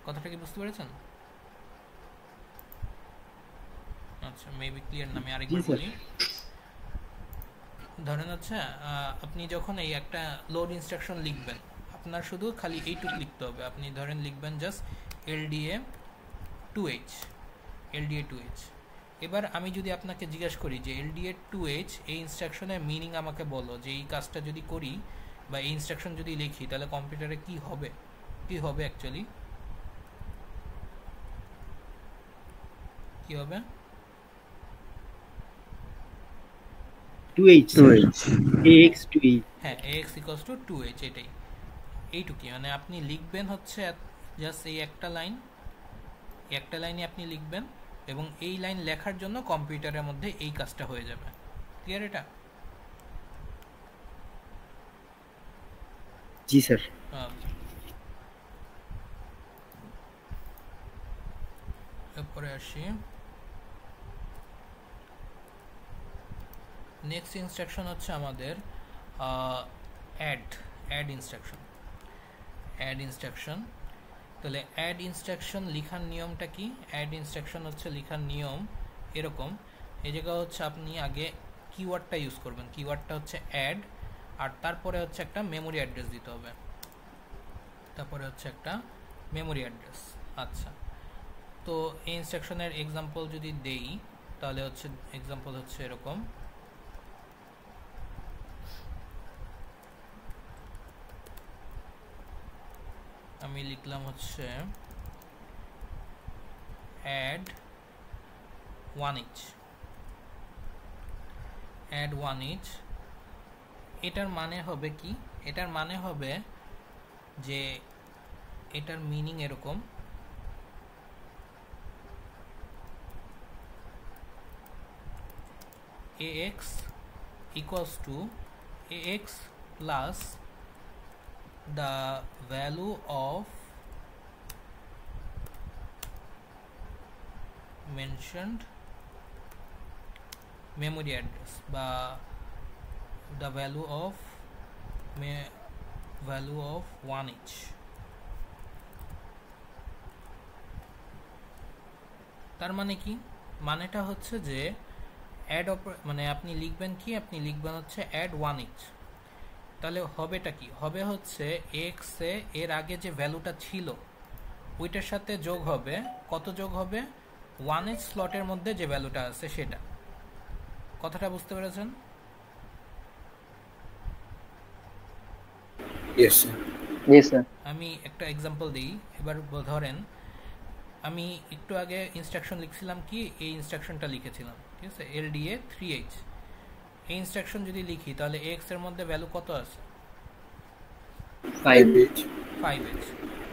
কথাটা কি বুঝতে পেরেছেন? আচ্ছা মেবি ক্লিয়ার না, আমি আরেকবার বলি। ধরেন হচ্ছে আপনি যখন এই একটা লোড ইনস্ট্রাকশন লিখবেন, আপনার শুধু খালি এইটুকু লিখতে হবে। আপনি ধরেন লিখবেন জাস্ট এলডিএ 2h। এবার আমি যদি আপনাকে জিজ্ঞাসা করি যে এলডিএ 2h এই ইনস্ট্রাকশনের মিনিং আমাকে বলো, যে এই কাজটা যদি করি বা এই ইনস্ট্রাকশন যদি লিখি তাহলে কম্পিউটারে কি হবে, অ্যাকচুয়ালি কি হবে? 2h ax 2h। হ্যাঁ ax equals to 2h, এটাই এইটুকুই। মানে আপনি লিখবেন হচ্ছে জাস্ট এই একটা লাইনে আপনি লিখবেন, এবং এই লাইন লেখার জন্য কম্পিউটারের মধ্যে এই কাজটা হয়ে যাবে। ক্লিয়ার এটা? জি স্যার। এরপরে আসি নেক্সট ইনস্ট্রাকশন হচ্ছে আমাদের অ্যাড ইনস্ট্রাকশন। তাহলে অ্যাড ইনস্ট্রাকশন লেখার নিয়মটা কি? অ্যাড ইনস্ট্রাকশন হচ্ছে লেখার নিয়ম এরকম। এই জায়গা হচ্ছে আপনি আগে কিওয়ার্ডটা ইউজ করবেন, কিওয়ার্ডটা হচ্ছে অ্যাড, আর তারপরে হচ্ছে একটা মেমোরি অ্যাড্রেস দিতে হবে, আচ্ছা তো এই ইনস্ট্রাকশনের এক্সাম্পল যদি দেই তাহলে হচ্ছে এক্সাম্পল হচ্ছে এরকম। আমি লিখলাম হচ্ছে add 1h। এটার মানে হবে কি? এটার মানে হবে যে এটার মিনিং এরকম, ax equals to ax plus the value of mentioned memory address বা the value of 1 each. তার মানে কি, মানেটা হচ্ছে যে অ্যাড মানে আপনি লিখবেন কি, আপনি লিখবেন হচ্ছে অ্যাড 1 each। তাহলে হবেটা কি হবে, হচ্ছে এক্স এ এর আগে যে ভ্যালুটা ছিল ওইটার সাথে যোগ হবে, কত যোগ হবে, 1 each স্লটের মধ্যে যে ভ্যালুটা আছে সেটা। কথাটা বুঝতে পেরেছেন? Yes sir. জি স্যার। আমি একটা এক্সাম্পল দিই। এবার ধরেন আমি একটু আগে ইনস্ট্রাকশন লিখছিলাম কি, এই ইনস্ট্রাকশনটা লিখেছিলাম, ঠিক আছে, LDA 3H। এই ইনস্ট্রাকশন যদি লিখি তাহলে x এর মধ্যে ভ্যালু কত আছে, 5H।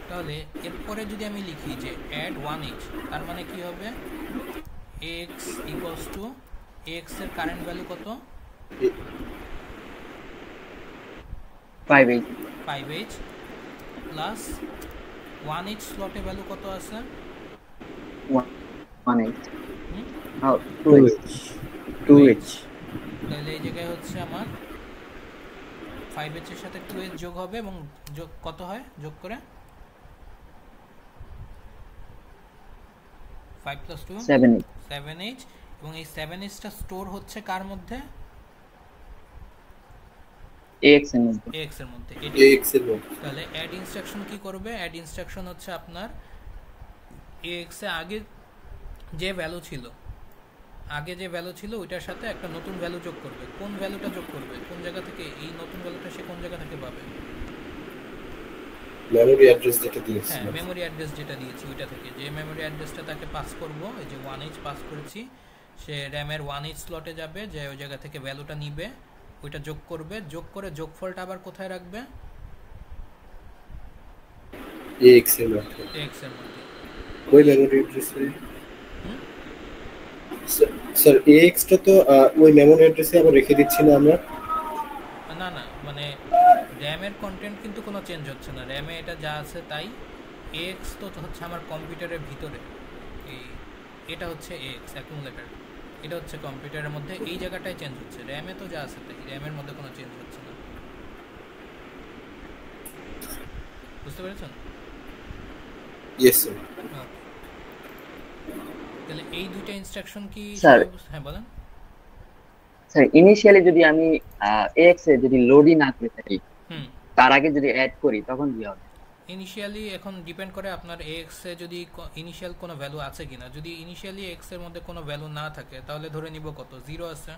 তাহলে এরপরে যদি আমি লিখি যে add 1H, তার মানে কি হবে, x equals to x এর কারেন্ট ভ্যালু কত, 5H প্লাস 1H স্লটে ভ্যালু কত আছে, 1H। হুম? 2H। তাহলে এই জায়গায় হচ্ছে আমার 5H এর সাথে 2H যোগ হবে এবং যোগ কত হয়, যোগ করে 5 + 2 7H। এবং এই 7H টা স্টোর হচ্ছে কার মধ্যে, ax এর মধ্যে। তাহলে অ্যাড ইনস্ট্রাকশন কি করবে, অ্যাড ইনস্ট্রাকশন হচ্ছে আপনার ax এ আগে যে ভ্যালু ছিল ওইটার সাথে একটা নতুন ভ্যালু যোগ করবে। কোন ভ্যালুটা যোগ করবে, কোন জায়গা থেকে, এই নতুন ভ্যালুটা সে কোন জায়গা থেকে পাবে, মেমরি অ্যাড্রেস যেটা দিয়েছি। হ্যাঁ, মেমরি অ্যাড্রেস যেটা দিয়েছি ওইটা থেকে। যে মেমরি অ্যাড্রেসটা তাকে পাস করব, এই যে 1H পাস করেছি, সে র্যামের 1H স্লটে যাবে, যে ওই জায়গা থেকে ভ্যালুটা নিবে, ওইটা যোগ করবে, যোগ করে যোগফলটা আবার কোথায় রাখবে, ax এর মধ্যে। x এর মধ্যে। ওই মেমরি অ্যাড্রেসে স্যার ax টা তো ওই মেমরি অ্যাড্রেসে আবার রেখে দিচ্ছি না আমরা। না মানে র্যামের কন্টেন্ট কিন্তু কোনো চেঞ্জ হচ্ছে না, র্যামে এটা যা আছে তাই। x তো হচ্ছে আমার কম্পিউটারের ভিতরে, এটা হচ্ছে x অ্যাকুমুলেটর, এটা হচ্ছে কম্পিউটারের মধ্যে, এই জায়গাটায় চেঞ্জ হচ্ছে, র্যামে তো যা আছে তাই, র্যামের মধ্যে কোনো চেঞ্জ হচ্ছে না। বুঝতে পেরেছেন? Yes sir. তাহলে এই দুইটা ইনস্ট্রাকশন কি স্যার, হ্যাঁ বলেন। স্যার ইনিশিয়ালি যদি আমি ax এ যদি লোডই না করে থাকি, তার আগে যদি অ্যাড করি তখন কি হবে? ইনিশিয়ালি এখন ডিপেন্ড করে আপনার x এ যদি ইনিশিয়াল কোনো ভ্যালু আছে কিনা। যদি ইনিশিয়ালি x এর মধ্যে কোনো ভ্যালু না থাকে তাহলে ধরে নিব কত, 0 আছে।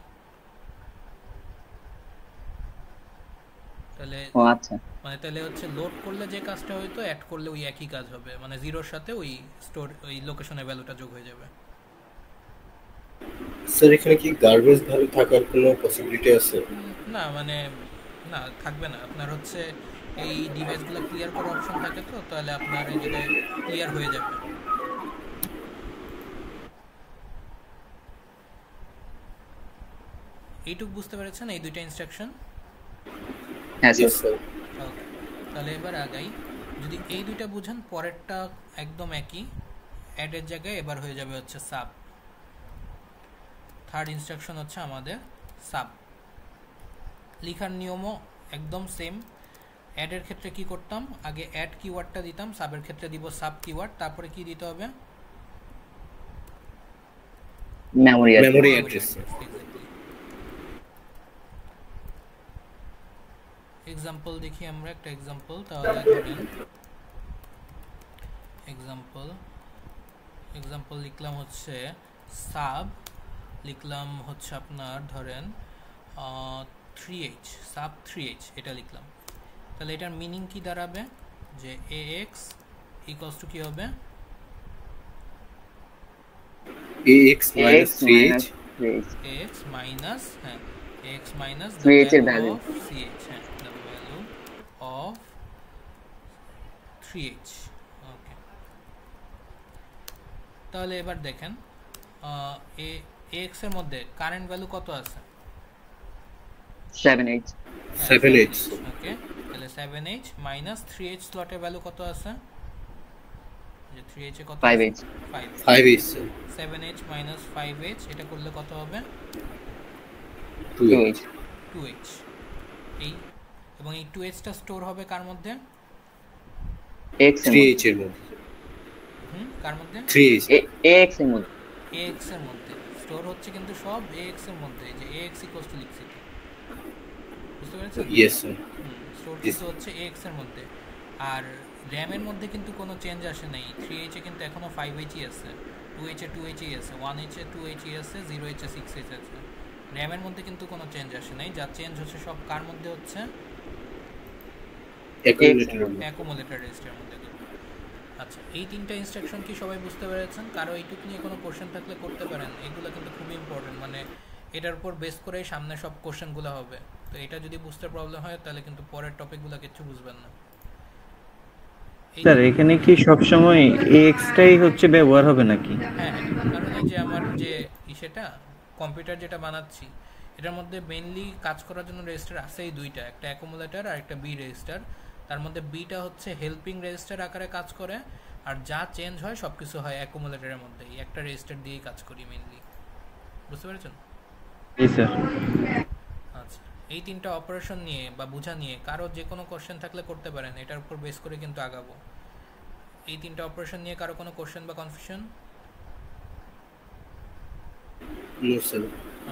তাহলে আচ্ছা, মানে তাহলে হচ্ছে লোড করলে যে কাজটা হয়তো অ্যাড করলে ওই একই কাজ হবে, মানে 0 এর সাথে ওই স্টোর ওই লোকেশনের ভ্যালুটা যোগ হয়ে যাবে। স্যার এখানে কি গার্বেজ ভ্যালু থাকার কোনো পসিবিলিটি আছে? না মানে না, থাকবে না। আপনার হচ্ছে এই ডিভাইসগুলো ক্লিয়ার করার অপশন থাকে, তো তাহলে আপনার এই জায়গায় ক্লিয়ার হয়ে যাবে। এইটুকু বুঝতে পেরেছেন এই দুইটা ইনস্ট্রাকশন? হ্যাঁ স্যার। ওকে, তাহলে এবার আগাই। যদি এই দুইটা বুঝেন, পরেরটা একদম একই, অ্যাডের জায়গায় এবার হয়ে যাবে হচ্ছে সাব। থার্ড ইনস্ট্রাকশন হচ্ছে আমাদের সাব। লেখার নিয়মও একদম সেম। অ্যাডের ক্ষেত্রে কি করতাম, আগে অ্যাড কিওয়ার্ডটা দিতাম, সাবের ক্ষেত্রে দিব সাব কিওয়ার্ড, তারপরে কি দিতে হবে, মেমরি অ্যাড্রেস। এক্সাম্পল দেখি আমরা একটা এক্সাম্পল। তাহলে ধরেন এক্সাম্পল লিখলাম হচ্ছে সাব, লিখলাম হচ্ছে আপনার ধরেন 3H, সাব 3H এটা লিখলাম। তাহলে এটার মিনিং কি দাঁড়াবে, যে ax ইকুয়ালস টু কি হবে, ax minus 3h, ax minus ax minus the 3h এর value value of ch, the value of 3h তাহলে এবার দেখেন AX এর মধ্যে কারেন্ট ভ্যালু কত আছে? 7H 7H ওকে, তাহলে 7H মাইনাস 3H স্লটের ভ্যালু কত আছে? যে 3H এ কত? 5H 5H 7H minus 5H, এটা করলে কত হবে? 2H 2H। এই এবং এই 2H টা স্টোর হবে কার মধ্যে? X এর 3H এর মধ্যে কার মধ্যে? 3H AX এর মধ্যে AX এর মধ্যে স্টোর হচ্ছে, কিন্তু সব AX এর মধ্যে, যে AX ইকুয়ালস টু লিখছি, বুঝতে পেরেছেন? ইয়েস স্যার স্টোর কিন্তু হচ্ছে AX এর মধ্যে। আর RAM এর মধ্যে কিন্তু কোনো চেঞ্জ আসে নাই। 3H এ কিন্তু এখনো 5H ই আছে, 2H এ 2H ই আছে, 1H এ 2H ই আছে, 0H এ 6H আছে। RAM এর মধ্যে কিন্তু কোনো চেঞ্জ আসে নাই। যা চেঞ্জ হচ্ছে সব কার মধ্যে হচ্ছে? অ্যাকুমুলেটর রেজিস্টারের মধ্যে। আচ্ছা, এই তিনটা ইনস্ট্রাকশন কি সবাই বুঝতে পেরেছেন? কারো এইটুকু নিয়ে কোনো কোশ্চেন থাকলে করতে পারেন। এগুলো কিন্তু খুবই ইম্পর্টেন্ট, মানে এটার উপর বেস করেই সামনে সব কোশ্চেনগুলো হবে। তো এটা যদি বুঝতে প্রবলেম হয় তাহলে কিন্তু পরের টপিকগুলো কিছু বুঝবেন না। স্যার এখানে কি সব সময় এক্স টাই হচ্ছে ব্যবহার হবে নাকি? হ্যাঁ, কারণ এই যে আমার যে সেটা কম্পিউটার যেটা বানাচ্ছি, এটার মধ্যে মেইনলি কাজ করার জন্য রেজিস্টার আছেই দুইটা, একটা অ্যাকুমুলেটর আর একটা বি রেজিস্টার। তার মধ্যে বিটা হচ্ছে হেল্পিং রেজিস্টার আকারে কাজ করে, আর যা চেঞ্জ হয় সব কিছু হয় অ্যাকুমুলেটরের মধ্যে। এই একটা রেজিস্টার দিয়েই কাজ করি মেইনলি, বুঝতে পেরেছেন? জি স্যার। আচ্ছা, এই তিনটা অপারেশন নিয়ে বা বোঝা নিয়ে কারো যে কোনো কোশ্চেন থাকলে করতে পারেন, এটার উপর বেস করে কিন্তু আগাবো। এই তিনটা অপারেশন নিয়ে কারো কোনো কোশ্চেন বা কনফিউশন? নো স্যার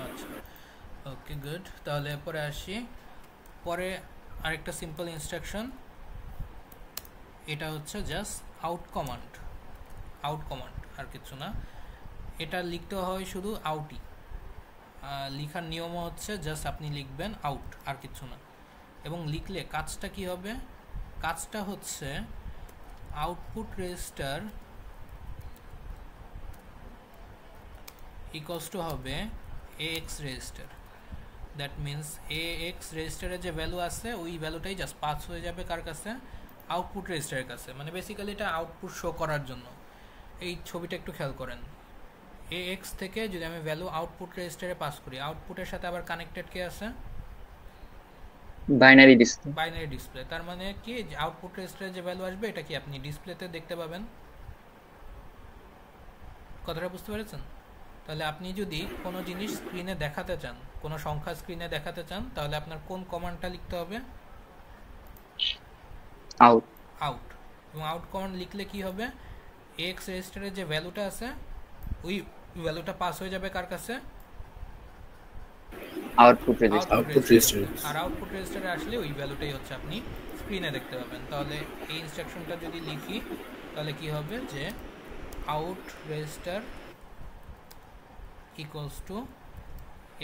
আচ্ছা, ওকে, গুড। তাহলে পরে আসি। পরে আরেকটা সিম্পল ইনস্ট্রাকশন, এটা হচ্ছে just out command. Out command আর কিছু না, এটা লিখতে হয় শুধু আউটই। লেখার নিয়ম হচ্ছে জাস্ট আপনি লিখবেন আউট, আর কিছু না। এবং লিখলে কাজটা কি হবে? কাজটা হচ্ছে আউটপুট রেজিস্টার ইকুয়ালস টু হবে AX register. That means AX রেজিস্টারে যে ভ্যালু আছে ওই ভ্যালুটাই জাস্ট পাস হয়ে যাবে কার কাছে? আউটপুট রেজিস্টারের কাছে। মানে বেসিক্যালি এটা আউটপুট শো করার জন্য। এই ছবিটা একটু খেয়াল করেন, AX থেকে যদি আমি ভ্যালু আউটপুট রেজিস্টারে পাস করি, আউটপুটের সাথে আবার কানেক্টেড কে আছে? Binary display. Binary display. তার মানে কি, যে আউটপুট রেজিস্টারে যে ভ্যালু আসবে এটা কি আপনি ডিসপ্লেতে দেখতে পাবেন। কথাটা বুঝতে পেরেছেন? তাহলে আপনি যদি কোনো জিনিস স্ক্রিনে দেখাতে চান, কোনো সংখ্যা স্ক্রিনে দেখাতে চান, তাহলে আপনার কোন কমান্ডটা লিখতে হবে? আউট। আউট। এবং আউট কমান্ড লিখলে কি হবে? AX রেজিস্টারে যে ভ্যালুটা আছে ওই ভ্যালুটা পাস হয়ে যাবে কার কাছে? Output register. আর আউটপুট রেজিস্টারে আসলে ওই ভ্যালুটাই হচ্ছে আপনি স্ক্রিনে দেখতে পাবেন। তাহলে এই ইনস্ট্রাকশনটা যদি লিখি তাহলে কি হবে? যে out register equals to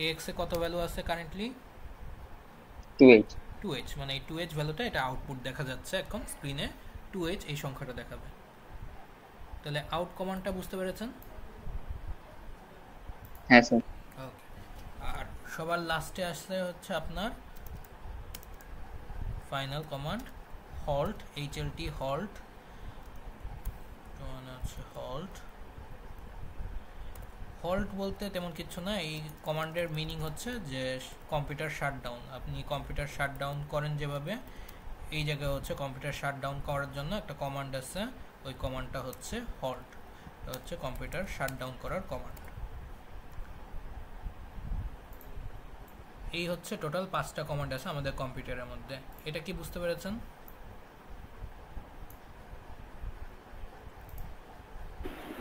AX এ কত ভ্যালু আছে কারেন্টলি? 2H 2H। মানে এই 2H ভ্যালুটা এটা আউটপুট দেখা যাচ্ছে এখন স্ক্রিনে, 2H এই সংখ্যাটা দেখাবে। তাহলে আউট কমান্ডটা বুঝতে পেরেছেন? হ্যাঁ স্যার। ওকে। আর সবার লাস্টে আসলে হচ্ছে আপনার final command halt, HLT halt. মানে হচ্ছে হল্ট। হল্ট বলতে তেমন কিছু না, এই কমান্ডের মিনিং হচ্ছে যে কম্পিউটার শাটডাউন। আপনি কম্পিউটার শাটডাউন করেন যেভাবে, এই জায়গায় হচ্ছে কম্পিউটার শাটডাউন করার জন্য একটা কমান্ড আছে, ওই কমান্ডটা হচ্ছে হল্ট। এটা হচ্ছে কম্পিউটার শাটডাউন করার কমান্ড। এই হচ্ছে টোটাল 5টা কমান্ড আছে আমাদের কম্পিউটারের মধ্যে। এটা কি বুঝতে পেরেছেন?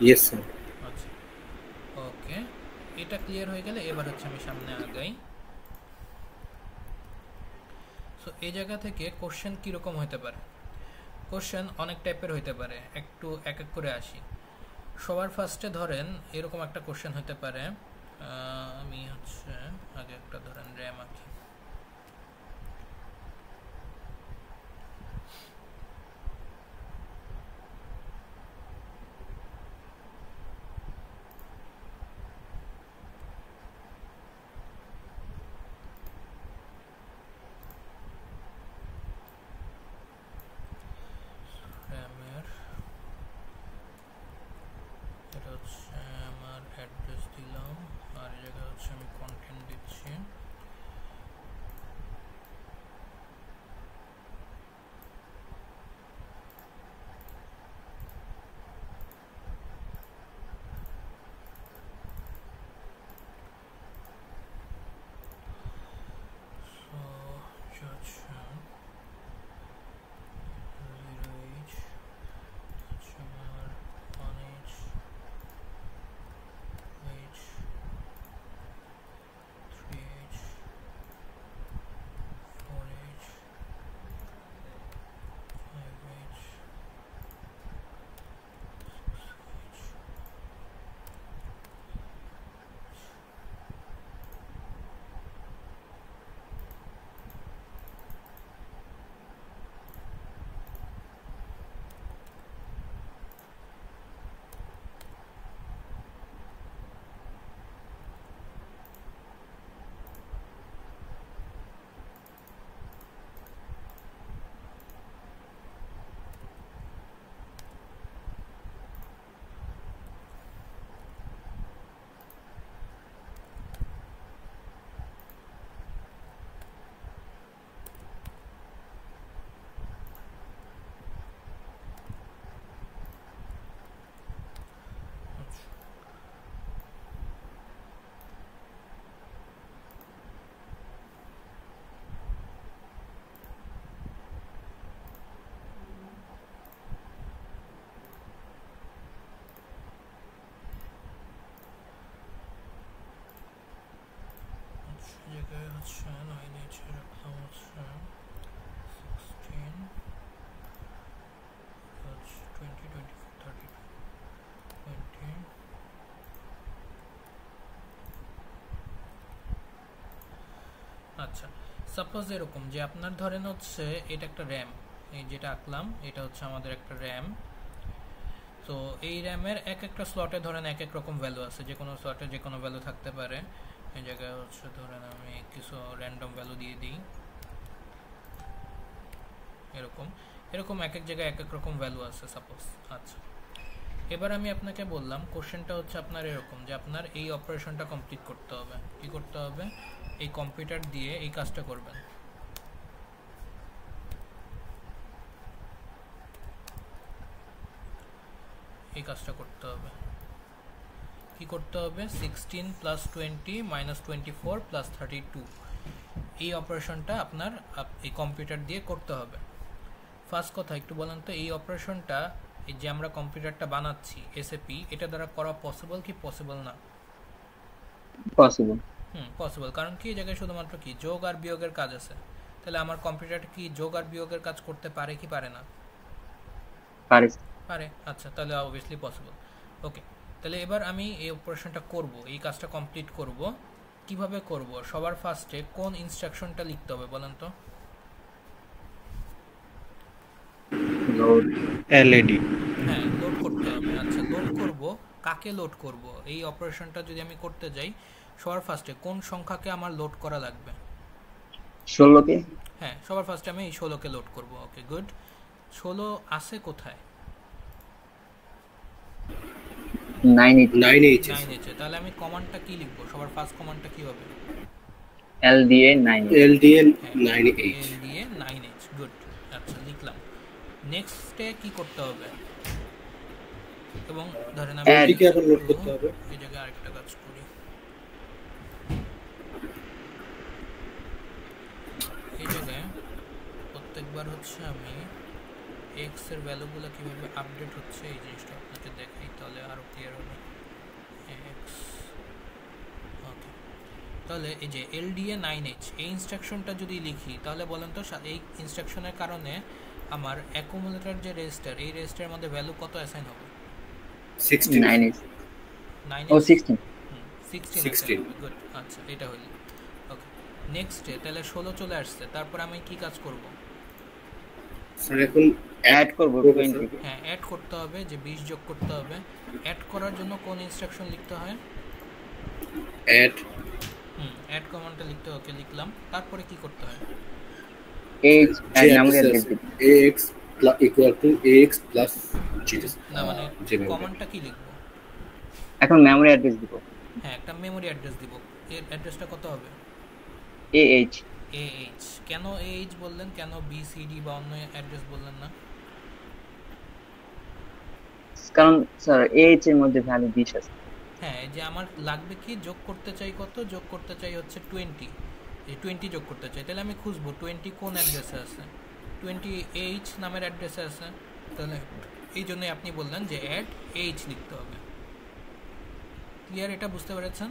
ইয়েস স্যার আচ্ছা, ওকে, এটা ক্লিয়ার হয়ে গেলে এবার হচ্ছে আমি সামনে আগাই। সো এই জায়গা থেকে কোশ্চেন কীরকম হতে পারে? কোশ্চেন অনেক টাইপের হতে পারে, একটু এক এক করে আসি। সবার ফার্স্টে ধরেন এরকম একটা কোশ্চেন হতে পারে, আমি হচ্ছে আগে একটা ধরেন র্যাম আঁকি। র্যামের এটা হচ্ছে অ্যাড্রেস দিলাম আর এই জায়গায় হচ্ছে আমি কন্টেন্ট দিচ্ছি জায়গায় হচ্ছে 9h রাখলাম হচ্ছে 16 20 24 32 20 আচ্ছা সাপোজ এরকম যে আপনার ধরেন হচ্ছে এটা একটা র্যাম এই যেটা আঁকলাম এটা হচ্ছে আমাদের একটা র্যাম তো এই র্যামের এক একটা স্লটে ধরেন এক এক রকম ভ্যালু আছে যে কোনো স্লটে যে কোনো ভ্যালু থাকতে পারে এই জায়গায় হচ্ছে ধরেন আমি কিছু র্যান্ডম ভ্যালু দিয়ে দিই এরকম এরকম এক এক জায়গায় এক এক রকম ভ্যালু আছে সাপোজ আচ্ছা এবার আমি আপনাকে বললাম কোশ্চেনটা হচ্ছে আপনার এরকম যে আপনার এই অপারেশনটা কমপ্লিট করতে হবে কি করতে হবে এই কম্পিউটার দিয়ে এই কাজটা করবেন এই কাজটা করতে হবে কি করতে হবে 16 প্লাস 20 মাইনাস 24 প্লাস 32 এই অপারেশনটা আপনার এই কম্পিউটার দিয়ে করতে হবে ফার্স্ট কথা একটু বলেন তো এই অপারেশনটা এই যে আমরা কম্পিউটারটা বানাচ্ছি এসএপি এটা দ্বারা করা পসিবল কি পসিবল না পসিবল পসিবল কারণ কি এই জায়গায় শুধুমাত্র কি যোগ আর বিয়োগের কাজ আছে তাহলে আমার কম্পিউটারটা কি যোগ আর বিয়োগের কাজ করতে পারে কি পারে না পারে পারে আচ্ছা তাহলে অবভিয়াসলি পসিবল ওকে তাহলে এবার আমি এই অপারেশনটা করব এই কাজটা কমপ্লিট করব কিভাবে করব সবার ফার্স্টে কোন ইনস্ট্রাকশনটা লিখতে হবে বলেন তো লোড এলইডি হ্যাঁ লোড করতে হবে আচ্ছা লোড করব কাকে লোড করব এই অপারেশনটা যদি আমি করতে যাই সবার ফার্স্টে কোন সংখ্যাকে আমার লোড করা লাগবে 16 কে হ্যাঁ সবার ফার্স্টে আমি এই 16 কে লোড করব ওকে গুড 16 আছে কোথায় 9h তাহলে আমি কমান্ডটা কি লিখব সবার ফার্স্ট কমান্ডটা কি হবে LDA 9h LDA 9h LDA 9h good আচ্ছা লিখলাম নেক্সটে কি করতে হবে এবং ধরেন আমি এদিকে আবার লোড করতে হবে এই জায়গায় আরেকটা কাজ করি এই জায়গায় প্রত্যেকবার হচ্ছে আমি x এর ভ্যালুগুলো কিভাবে আপডেট হচ্ছে এই জিনিসটা আপনাকে দেখাই তাহলে আরো ক্লিয়ার হবে x ওকে তাহলে এই যে LDA 9h এই ইনস্ট্রাকশনটা যদি লিখি তাহলে বলেন তো এই ইনস্ট্রাকশনের কারণে আমার অ্যাকুমুলেটর যে রেজিস্টার এই রেজিস্টারের মধ্যে ভ্যালু কত অ্যাসাইন হবে 16 9h 9 ও 16 16 গুড আচ্ছা এটা হলো ওকে নেক্সট তাহলে 16 চলে আসছে তারপর আমি কি কাজ করব স্যার এখন অ্যাড করব 20 হ্যাঁ অ্যাড করতে হবে যে 20 যোগ করতে হবে অ্যাড করার জন্য কোন ইনস্ট্রাকশন লিখতে হয় অ্যাড অ্যাড কমান্ডটা লিখতে ওকে লিখলাম তারপরে কি করতে হয় h and memory address ax equal to ax plus g না মানে কমান্ডটা কি লিখব এখন মেমরি অ্যাড্রেস দিব। হ্যাঁ, একটা মেমরি অ্যাড্রেস দিব। এর অ্যাড্রেসটা কত হবে? AH। কেন AH বললেন? কেন BCD বা অন্য অ্যাড্রেস বললেন না? কারণ স্যার AH এর মধ্যে ভ্যালু 20 আছে। হ্যাঁ, এই যে আমার লাগবে কি, যোগ করতে চাই কত? যোগ করতে চাই হচ্ছে 20। এই 20 যোগ করতে চাই, তাহলে আমি খুঁজবো 20 কোন অ্যাড্রেসে আছে। 20H নামের অ্যাড্রেসে আছে, তাহলে এই জন্যই আপনি বললেন যে অ্যাড H লিখতে হবে। ক্লিয়ার? এটা বুঝতে পেরেছেন?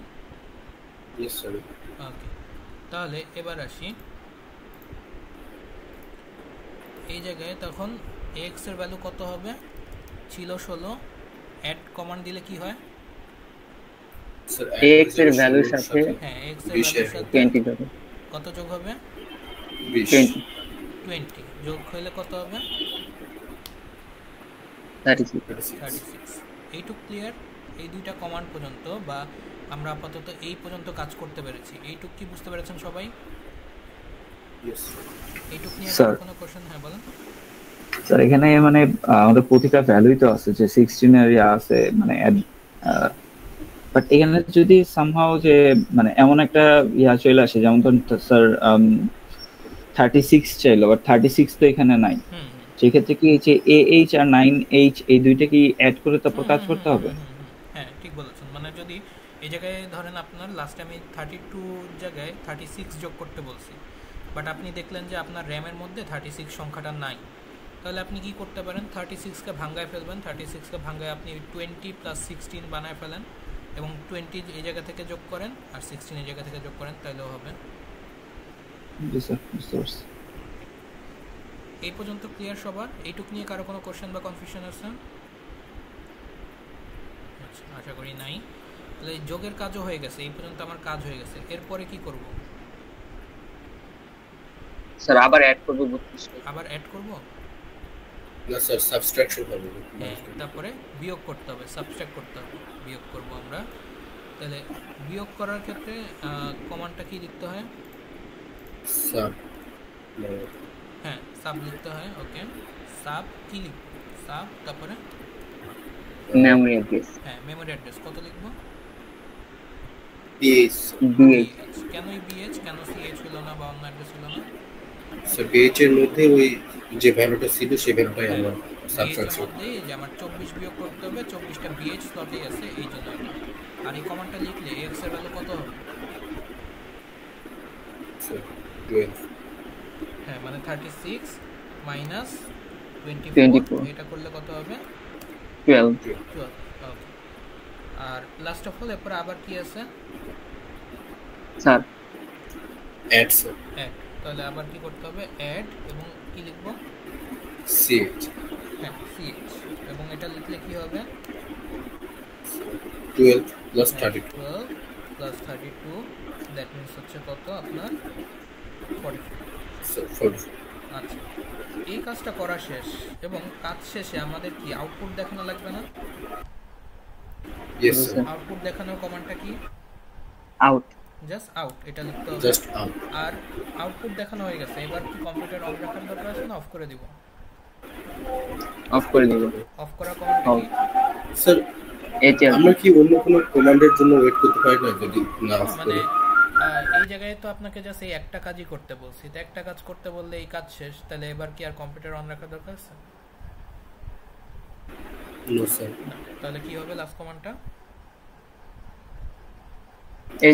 Yes sir. ওকে, তাহলে এবার আসি এই জায়গায়। তখন x এর ভ্যালু কত হবে? ছিল 16। অ্যাড কমান্ড দিলে কি হয়? স্যার AX এর ভ্যালুর সাথে হ্যাঁ, x এর 20 ভ্যালুর সাথে 20 যাবে। কত যোগ হবে? 20 20 যোগ হইলে কত হবে? 36। 36। এইটুক ক্লিয়ার? এই দুইটা কমান্ড পর্যন্ত বা আমরা আপাতত এই পর্যন্ত কাজ করতে পেরেছি। এইটুক কি বুঝতে পেরেছেন সবাই? ইয়েস এইটুক নিয়ে স্যার। কোনো কোশ্চেন? হ্যাঁ বলেন। স্যার এখানে মানে আমাদের প্রতিটা ভ্যালুই তো আছে, যে 16 এর আছে মানে বাট এখানে যদি সামহাও যে মানে এমন একটা চলে আসে, যেমন ধরুন স্যার 36 চাইলো, বাট 36 তো এখানে নাই, সেক্ষেত্রে কি এই যে AH আর 9H এই দুইটা কি অ্যাড করে তারপর কাজ করতে হবে? হ্যাঁ, ঠিক বলেছেন। মানে যদি এই জায়গায় ধরেন আপনার লাস্টে আমি 32 জায়গায় 36 যোগ করতে বলছি, বাট আপনি দেখলেন যে আপনার র্যামের মধ্যে 36 সংখ্যাটা নাই, তাহলে আপনি কি করতে পারেন? 36কে ভাঙ্গায় ফেলবেন। 36কে ভাঙ্গায় আপনি 20 + 16 বানায় ফেলেন এবং 20 এই জায়গা থেকে যোগ করেন আর 16 এই জায়গা থেকে যোগ করেন, তাইলেও হবে। জি স্যার, বুঝতে পারছি। এই পর্যন্ত ক্লিয়ার সবার? এইটুক নিয়ে কারো কোনো কোশ্চেন বা কনফিউশন আছে? আচ্ছা, আশা করি নাই। তাহলে যোগের কাজও হয়ে গেছে, এই পর্যন্ত আমার কাজ হয়ে গেছে। এরপরে কি করব? স্যার আবার অ্যাড করব 32 কে। আবার অ্যাড করব? না স্যার, সাবট্রাকশন হবে। হ্যাঁ, তারপরে বিয়োগ করতে হবে, সাবট্রাক্ট করতে হবে, বিয়োগ করব আমরা। তাহলে বিয়োগ করার ক্ষেত্রে কমান্ডটা কি লিখতে হয়? সাব হ্যাঁ, সাব লিখতে হয়। ওকে, সাব কি লিখব? সাব তারপরে মেমরি অ্যাড্রেস। হ্যাঁ, মেমরি অ্যাড্রেস কত লিখব? BH BH। কেন এই BH? কেন CH হলো না বা অন্য অ্যাড্রেস হলো না? স্যার BH এর মধ্যে ওই যে ভ্যালুটা ছিল সেই ভ্যালুটাই আমরা BH এর সাবট্রাকশন। মধ্যে যে আমার 24 বিয়োগ করতে হবে, 24টা BH স্লটেই আছে, এই জন্য এটা। আর এই কমান্ডটা লিখলে x এর ভ্যালু কত হবে? স্যার 12 হ্যাঁ, মানে 36 মাইনাস 24, 24 এটা করলে কত হবে? 12। 12। ওকে, আর লাস্ট অফ অল এরপর আবার কি আছে? Sir add sir add. তাহলে আবার কি করতে হবে? অ্যাড এবং কি লিখব? CH হ্যাঁ, CH। এবং এটা লিখলে কি হবে? 12 প্লাস 32 12 প্লাস 32, দ্যাট মিনস হচ্ছে কত আপনার? 44। স্যার 44। আচ্ছা, এই কাজটা করা শেষ এবং কাজ শেষে আমাদের কি আউটপুট দেখানো লাগবে না? ইয়েস স্যার, আউটপুট দেখানোর কমান্ডটা কি? আউট। জাস্ট আউট, এটা লিখতে হবে। Just out. আর আউটপুট দেখানো হয়ে গেছে, এবার কি কম্পিউটার অন রাখার দরকার আছে না অফ করে দিব? অফ করে দিব। অফ করা কমান্ডটা কি? Sir HL। আমরা কি অন্য কোনো কমান্ডের জন্য ওয়েট করতে পারি না যদি না অফ মানে করি? এই জায়গায় তো আপনাকে জাস্ট এই একটা কাজই করতে বলছি, তো একটা কাজ করতে বললে এই কাজ শেষ, তাহলে এবার কি আর কম্পিউটার অন রাখার দরকার আছে? No sir. না। তাহলে কি হবে লাস্ট কমান্ডটা?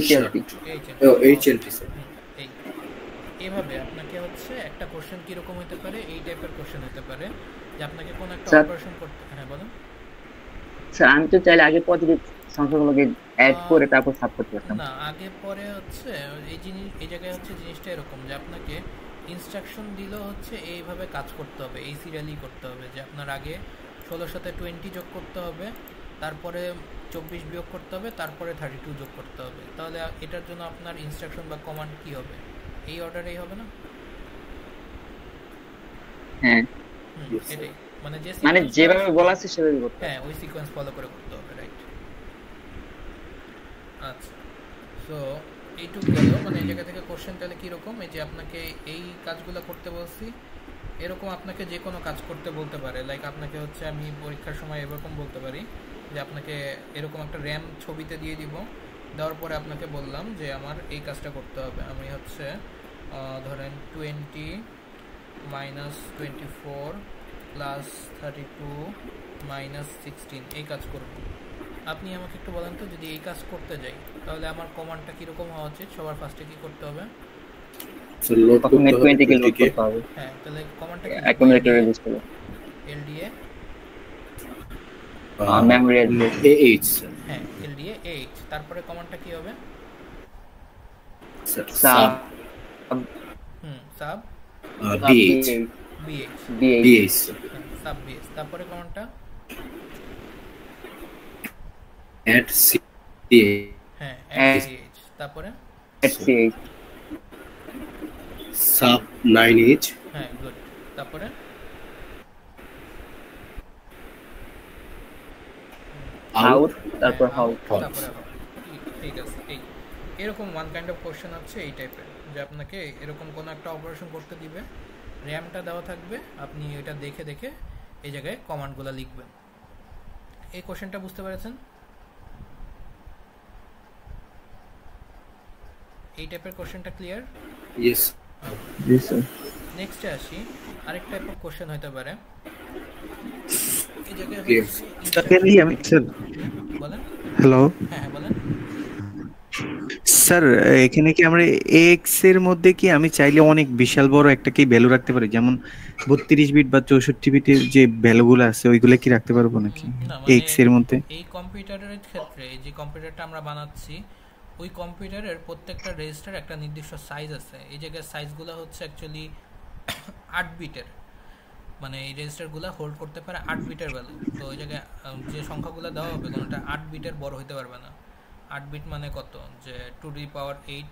HLT। HLT sir. এই এইভাবে আপনাকে হচ্ছে একটা কোশ্চেন কিরকম হতে পারে, এই টাইপের কোশ্চেন হতে পারে যে আপনাকে কোন একটা স্যার। অপারেশন করতে। হ্যাঁ বলেন। স্যার আমি তো চাইলে আগে পজিটিভ সংখ্যাগুলোকে অ্যাড করে তারপর সাব করতে পারতাম। না, আগে পরে হচ্ছে এই জায়গায় হচ্ছে জিনিসটা এরকম যে আপনাকে ইনস্ট্রাকশন দিল হচ্ছে এইভাবে কাজ করতে হবে, এই সিরিয়ালি করতে হবে, যে আপনার আগে 16 সাথে 20 যোগ করতে হবে, তারপরে 24 বিয়োগ করতে হবে, তারপরে 32 যোগ করতে হবে। তাহলে এটার জন্য আপনার ইনস্ট্রাকশন বা কমান্ড কি হবে? এই অর্ডারেই হবে না? হ্যাঁ, এটাই মানে যে মানে sequence যেভাবে বলা আছে সেভাবে করতে হবে। হ্যাঁ, ওই সিকোয়েন্স ফলো করে করতে হবে, রাইট? আচ্ছা, সো এইটুকু গেল। মানে এই জায়গা থেকে কোশ্চেন তাহলে কীরকম, এই যে আপনাকে এই কাজগুলো করতে বলছি, এরকম আপনাকে যে কোনো কাজ করতে বলতে পারে। লাইক আপনাকে হচ্ছে আমি পরীক্ষার সময় এরকম বলতে পারি যে আপনাকে এরকম একটা র্যাম ছবিতে দিয়ে দিব, দেওয়ার পরে আপনাকে বললাম যে আমার এই কাজটা করতে হবে। আমি হচ্ছে ধরেন 20 মাইনাস 24 প্লাস 32 মাইনাস 16 এই কাজ করব। আপনি আমাকে একটু বলেন তো, যদি এই কাজ করতে যাই তাহলে আমার কমান্ডটা কীরকম হওয়া উচিত? সবার ফার্স্টে কী করতে হবে? প্রথমে 20 কে লোড করতে হবে। হ্যাঁ, তাহলে কমান্ডটা কি? অ্যাকুমুলেটর রেজিস্ট করব। LDA মেমরি অ্যাড্রেস AH হ্যাঁ, LDA AH। তারপরে কমান্ডটা কি হবে? Sub sub sub BH BH BH sub BH। তারপরে কমান্ডটা at CH হ্যাঁ CH। তারপরে HCH sub 9H হ্যাঁ গুড। তারপরে আউট, তারপর আউট। তারপরে ঠিক আছে। এই এরকম ওয়ান কাইন্ড অফ কোশ্চেন হচ্ছে এই টাইপের, যে আপনাকে এরকম কোনো একটা অপারেশন করতে দিবে, র্যামটা দেওয়া থাকবে, আপনি এটা দেখে দেখে এই জায়গায় কমান্ডগুলো লিখবেন। এই কোশ্চেনটা বুঝতে পেরেছেন? এই টাইপের কোশ্চেনটা ক্লিয়ার? yes জি স্যার। নেক্সটে আসি, আরেক টাইপ অফ কোশ্চেন হতে পারে এই জায়গায় Clear. সেকেন্ডলি আমি স্যার বলেন। হ্যালো হ্যাঁ বলেন। স্যার, এখানে কি আমরা এক্স এর মধ্যে কি আমি চাইলে অনেক বিশাল বড় একটা কি ভ্যালু রাখতে পারি, যেমন 32 বিট বা 64 বিটের যে ভ্যালুগুলো আছে ওইগুলো কি রাখতে পারবো নাকি না, মানে এক্স এর মধ্যে? এই কম্পিউটারের ক্ষেত্রে যে কম্পিউটারটা আমরা বানাচ্ছি, ওই কম্পিউটারের প্রত্যেকটা রেজিস্টার একটা নির্দিষ্ট সাইজ আছে। এই জায়গায় সাইজগুলো হচ্ছে অ্যাকচুয়ালি 8 বিটের, মানে এই রেজিস্টারগুলো হোল্ড করতে পারে 8 বিটের ভ্যালু। তো ওই জায়গায় যে সংখ্যাগুলো দেওয়া হবে কোনোটা 8 বিটের বড় হতে পারবে না। 8 বিট মানে কত? যে 2^8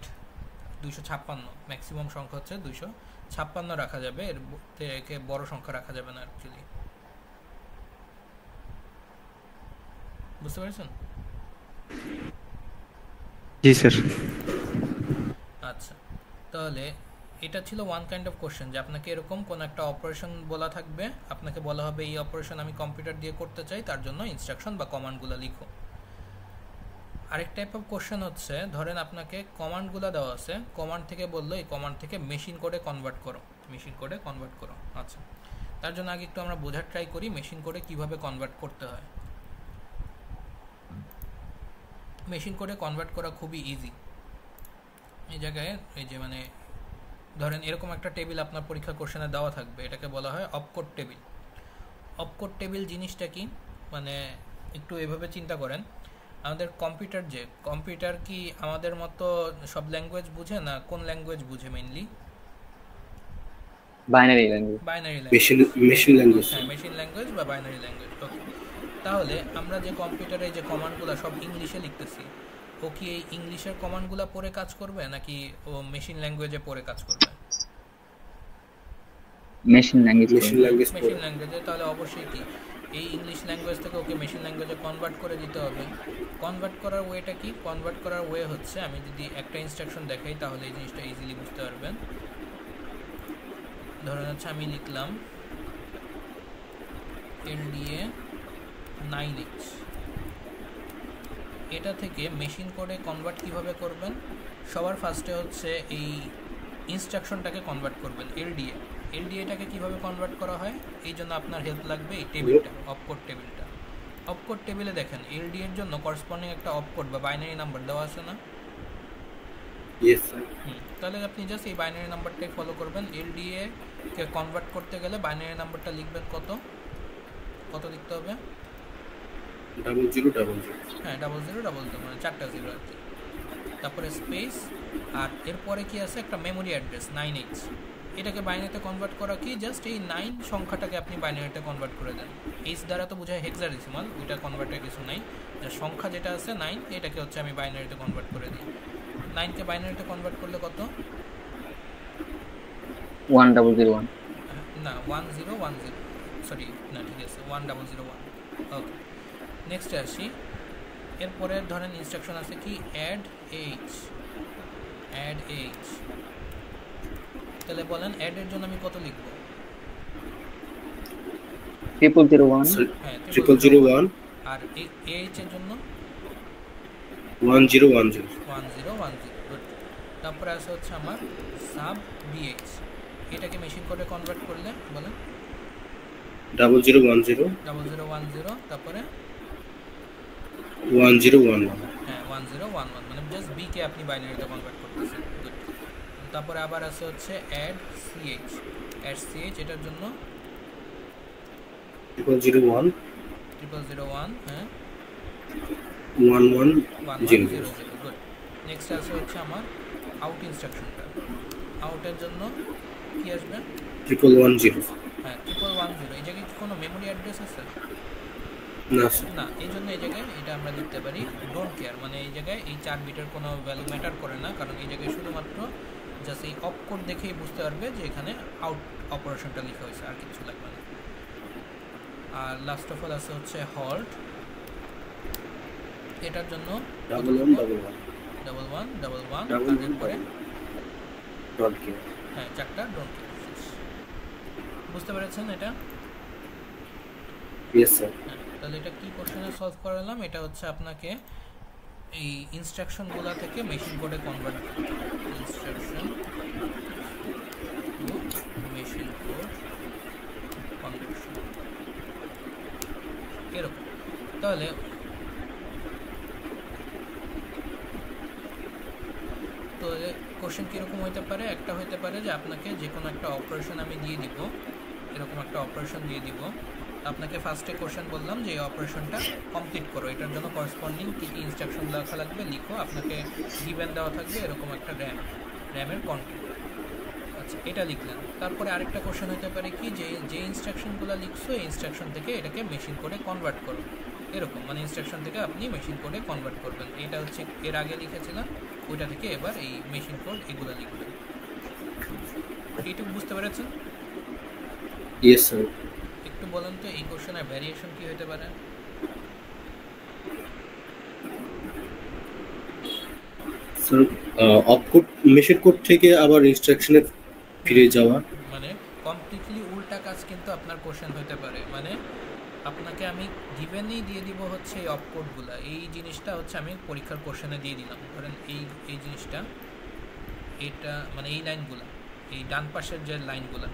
256, ম্যাক্সিমাম সংখ্যা হচ্ছে 256 রাখা যাবে, এর থেকে বড় সংখ্যা রাখা যাবে না অ্যাকচুয়ালি। বুঝতে পেরেছেন? জি স্যার। আচ্ছা, তাহলে এটা ছিল ওয়ান কাইন্ড অফ কোশ্চেন, যে আপনাকে এরকম কোন একটা অপারেশন বলা থাকবে, আপনাকে বলা হবে এই অপারেশন আমি কম্পিউটার দিয়ে করতে চাই, তার জন্য ইনস্ট্রাকশন বা কমান্ডগুলো লিখো। আরেক টাইপ অফ কোশ্চেন হচ্ছে, ধরেন আপনাকে কমান্ডগুলো দেওয়া আছে, কমান্ড থেকে বললো এই কমান্ড থেকে মেশিন কোডে কনভার্ট করো, মেশিন কোডে কনভার্ট করো। আচ্ছা, তার জন্য আগে একটু আমরা বোঝার ট্রাই করি মেশিন কোডে কিভাবে কনভার্ট করতে হয়। মেশিন কোডে কনভার্ট করা খুবই ইজি। এই জায়গায় এই যে মানে ধরেন এরকম একটা টেবিল আপনার পরীক্ষা কোশ্চেনে দেওয়া থাকবে, এটাকে বলা হয় অপকোড টেবিল। অপকোড টেবিল জিনিসটা কি, মানে একটু এভাবে চিন্তা করেন, আমাদের কম্পিউটার কি আমাদের মতো সব ল্যাঙ্গুয়েজ বুঝে না? কোন ল্যাঙ্গুয়েজ বুঝে mainly? Binary language. Binary language, machine language. হ্যাঁ মেশিন ল্যাঙ্গুয়েজ বা বাইনারি ল্যাঙ্গুয়েজ। ওকে, তাহলে আমরা যে কম্পিউটারে যে কমান্ডগুলো সব ইংলিশে লিখতেছি, ও কি এই ইংলিশের কমান্ডগুলো পড়ে কাজ করবে নাকি ও মেশিন ল্যাঙ্গুয়েজে পড়ে কাজ করবে? Machine language. মেশিন ল্যাঙ্গুয়েজে। তাহলে অবশ্যই কি এই ইংলিশ ল্যাঙ্গুয়েজ থেকে ওকে মেশিন ল্যাঙ্গুয়েজে কনভার্ট করে দিতে হবে। কনভার্ট করার ওয়েটা কি? কনভার্ট করার ওয়ে হচ্ছে, আমি যদি একটা ইনস্ট্রাকশন দেখাই তাহলে এই জিনিসটা ইজিলি বুঝতে পারবেন। ধরেন হচ্ছে আমি লিখলাম LDA 9H, এটা থেকে মেশিন কোডে কনভার্ট কিভাবে করবেন? সবার ফার্স্টে হচ্ছে এই ইনস্ট্রাকশনটাকে কনভার্ট করবেন LDAটাকে কিভাবে কনভার্ট করা হয়, এই জন্য আপনার হেল্প লাগবে এই টেবিলটা, অপকোড টেবিলটা। অপকোড টেবিলে দেখেন LDA এর জন্য করসপন্ডিং একটা অপকোড বা বাইনারি নাম্বার দেওয়া আছে না? Yes sir. তাহলে আপনি জাস্ট এই বাইনারি নাম্বারটাই ফলো করবেন। LDA কে কনভার্ট করতে গেলে বাইনারি নাম্বারটা লিখবেন কত লিখতে হবে? 0000। হ্যাঁ 0000, মানে 4টা 0 আর কি। তারপরে স্পেস, আর এরপরে কি আছে? একটা মেমোরি অ্যাড্রেস 9H। এটাকে বাইনারিতে কনভার্ট করা কি? জাস্ট এই 9 সংখ্যাটাকে আপনি বাইনারিতে কনভার্ট করে দেন। H দ্বারা তো বোঝায় হেক্সাডেসিমাল, ওইটা কনভার্টের কিছু নাই। যে সংখ্যা যেটা আছে 9, এটাকে হচ্ছে আমি বাইনারিতে কনভার্ট করে দিই। 9কে বাইনারিতে কনভার্ট করলে কত? 1001। না 1010, সরি না ঠিক আছে 1001। ওকে, নেক্সটে আসি। এরপরে ধরেন ইনস্ট্রাকশন আছে কি add h। তাহলে বলেন add এর জন্য আমি কত লিখব? 0001। হ্যাঁ 0001 আর এইচ এর জন্য 1010 1010 গুড। তারপরে আছে হচ্ছে আমার সাব বিএইচ, এটাকে মেশিন কোডে কনভার্ট করলে বলেন 0010 0010, তারপরে 1011 হ্যাঁ 1011, মানে জাস্ট বি কে আপনি বাইনারিতে কনভার্ট করতেছেন। গুড। তারপরে আবার আছে হচ্ছে অ্যাড সিএইচ, এটার জন্য 001 হ্যাঁ 1100 গুড। নেক্সট আছে হচ্ছে আমার আউট ইনস্ট্রাকশনটা, আউটের জন্য কি আসবে 1110 হ্যাঁ 1110। এই জায়গায় কি কোনো মেমোরি অ্যাড্রেস আছে? না স্যার না, এই জন্য এই জায়গায় এটা আমরা লিখতে পারি ডোন্ট কেয়ার, মানে এই জায়গায় এই 4 বিটের কোনো ভ্যালু ম্যাটার করে না, কারণ এই জায়গায় শুধুমাত্র জাস্ট এই অপ কোড দেখেই বুঝতে পারবে যে এখানে আউট অপারেশনটা লেখা হয়েছে, আর কিছু লাগবে না। আর লাস্ট অফ অল আছে হচ্ছে হল্ট, এটার জন্য 1111 তারপরে হ্যাঁ 4টা ডোন্ট কেয়ার। বুঝতে পেরেছেন এটা? Yes sir. তাহলে এটা কি কোশ্চেনে সলভ করালাম? এটা হচ্ছে আপনাকে এই ইনস্ট্রাকশনগুলো থেকে মেশিন কোডে convert, instruction to machine code conversion এরকম। তাহলে তো কোশ্চেন কীরকম হইতে পারে? একটা হইতে পারে যে আপনাকে যে কোনো একটা অপারেশন আমি দিয়ে দিব, এরকম একটা অপারেশন দিয়ে দিব, আপনাকে ফার্স্টে কোশ্চেন বললাম যে এই অপারেশনটা কমপ্লিট করো, এটার জন্য করসপন্ডিং কী কী ইনস্ট্রাকশন লেখা লাগবে লিখো, আপনাকে গিভেন দেওয়া থাকবে এরকম একটা র্যামের কন্টেন্ট। আচ্ছা, এটা লিখলেন। তারপরে আরেকটা কোশ্চেন হতে পারে কি যে ইনস্ট্রাকশনগুলো লিখছো এই ইনস্ট্রাকশন থেকে এটাকে মেশিন কোডে কনভার্ট করো, এরকম, মানে ইনস্ট্রাকশন থেকে আপনি মেশিন কোডে কনভার্ট করবেন। এটা হচ্ছে এর আগে লিখেছিলাম, ওইটা থেকে এবার এই মেশিন কোড এগুলো লিখবেন। এইটুকু বুঝতে পেরেছেন? Yes sir. একটু বলেন তো এই কোশ্চেনের ভ্যারিয়েশন কি হতে পারে? স্যার অপকোড মেশিন কোড থেকে আবার ইনস্ট্রাকশনে ফিরে যাওয়া, মানে কমপ্লিটলি উল্টা কাজ কিন্তু আপনার কোশ্চেন হতে পারে। মানে আপনাকে আমি গিভেনই দিয়ে দিব হচ্ছে এই অপকোডগুলো, এই জিনিসটা হচ্ছে আমি পরীক্ষার কোশ্চেনে দিয়ে দিলাম। ধরেন এই জিনিসটা, এটা মানে এই লাইনগুলো, এই ডান পাশের যে লাইনগুলো,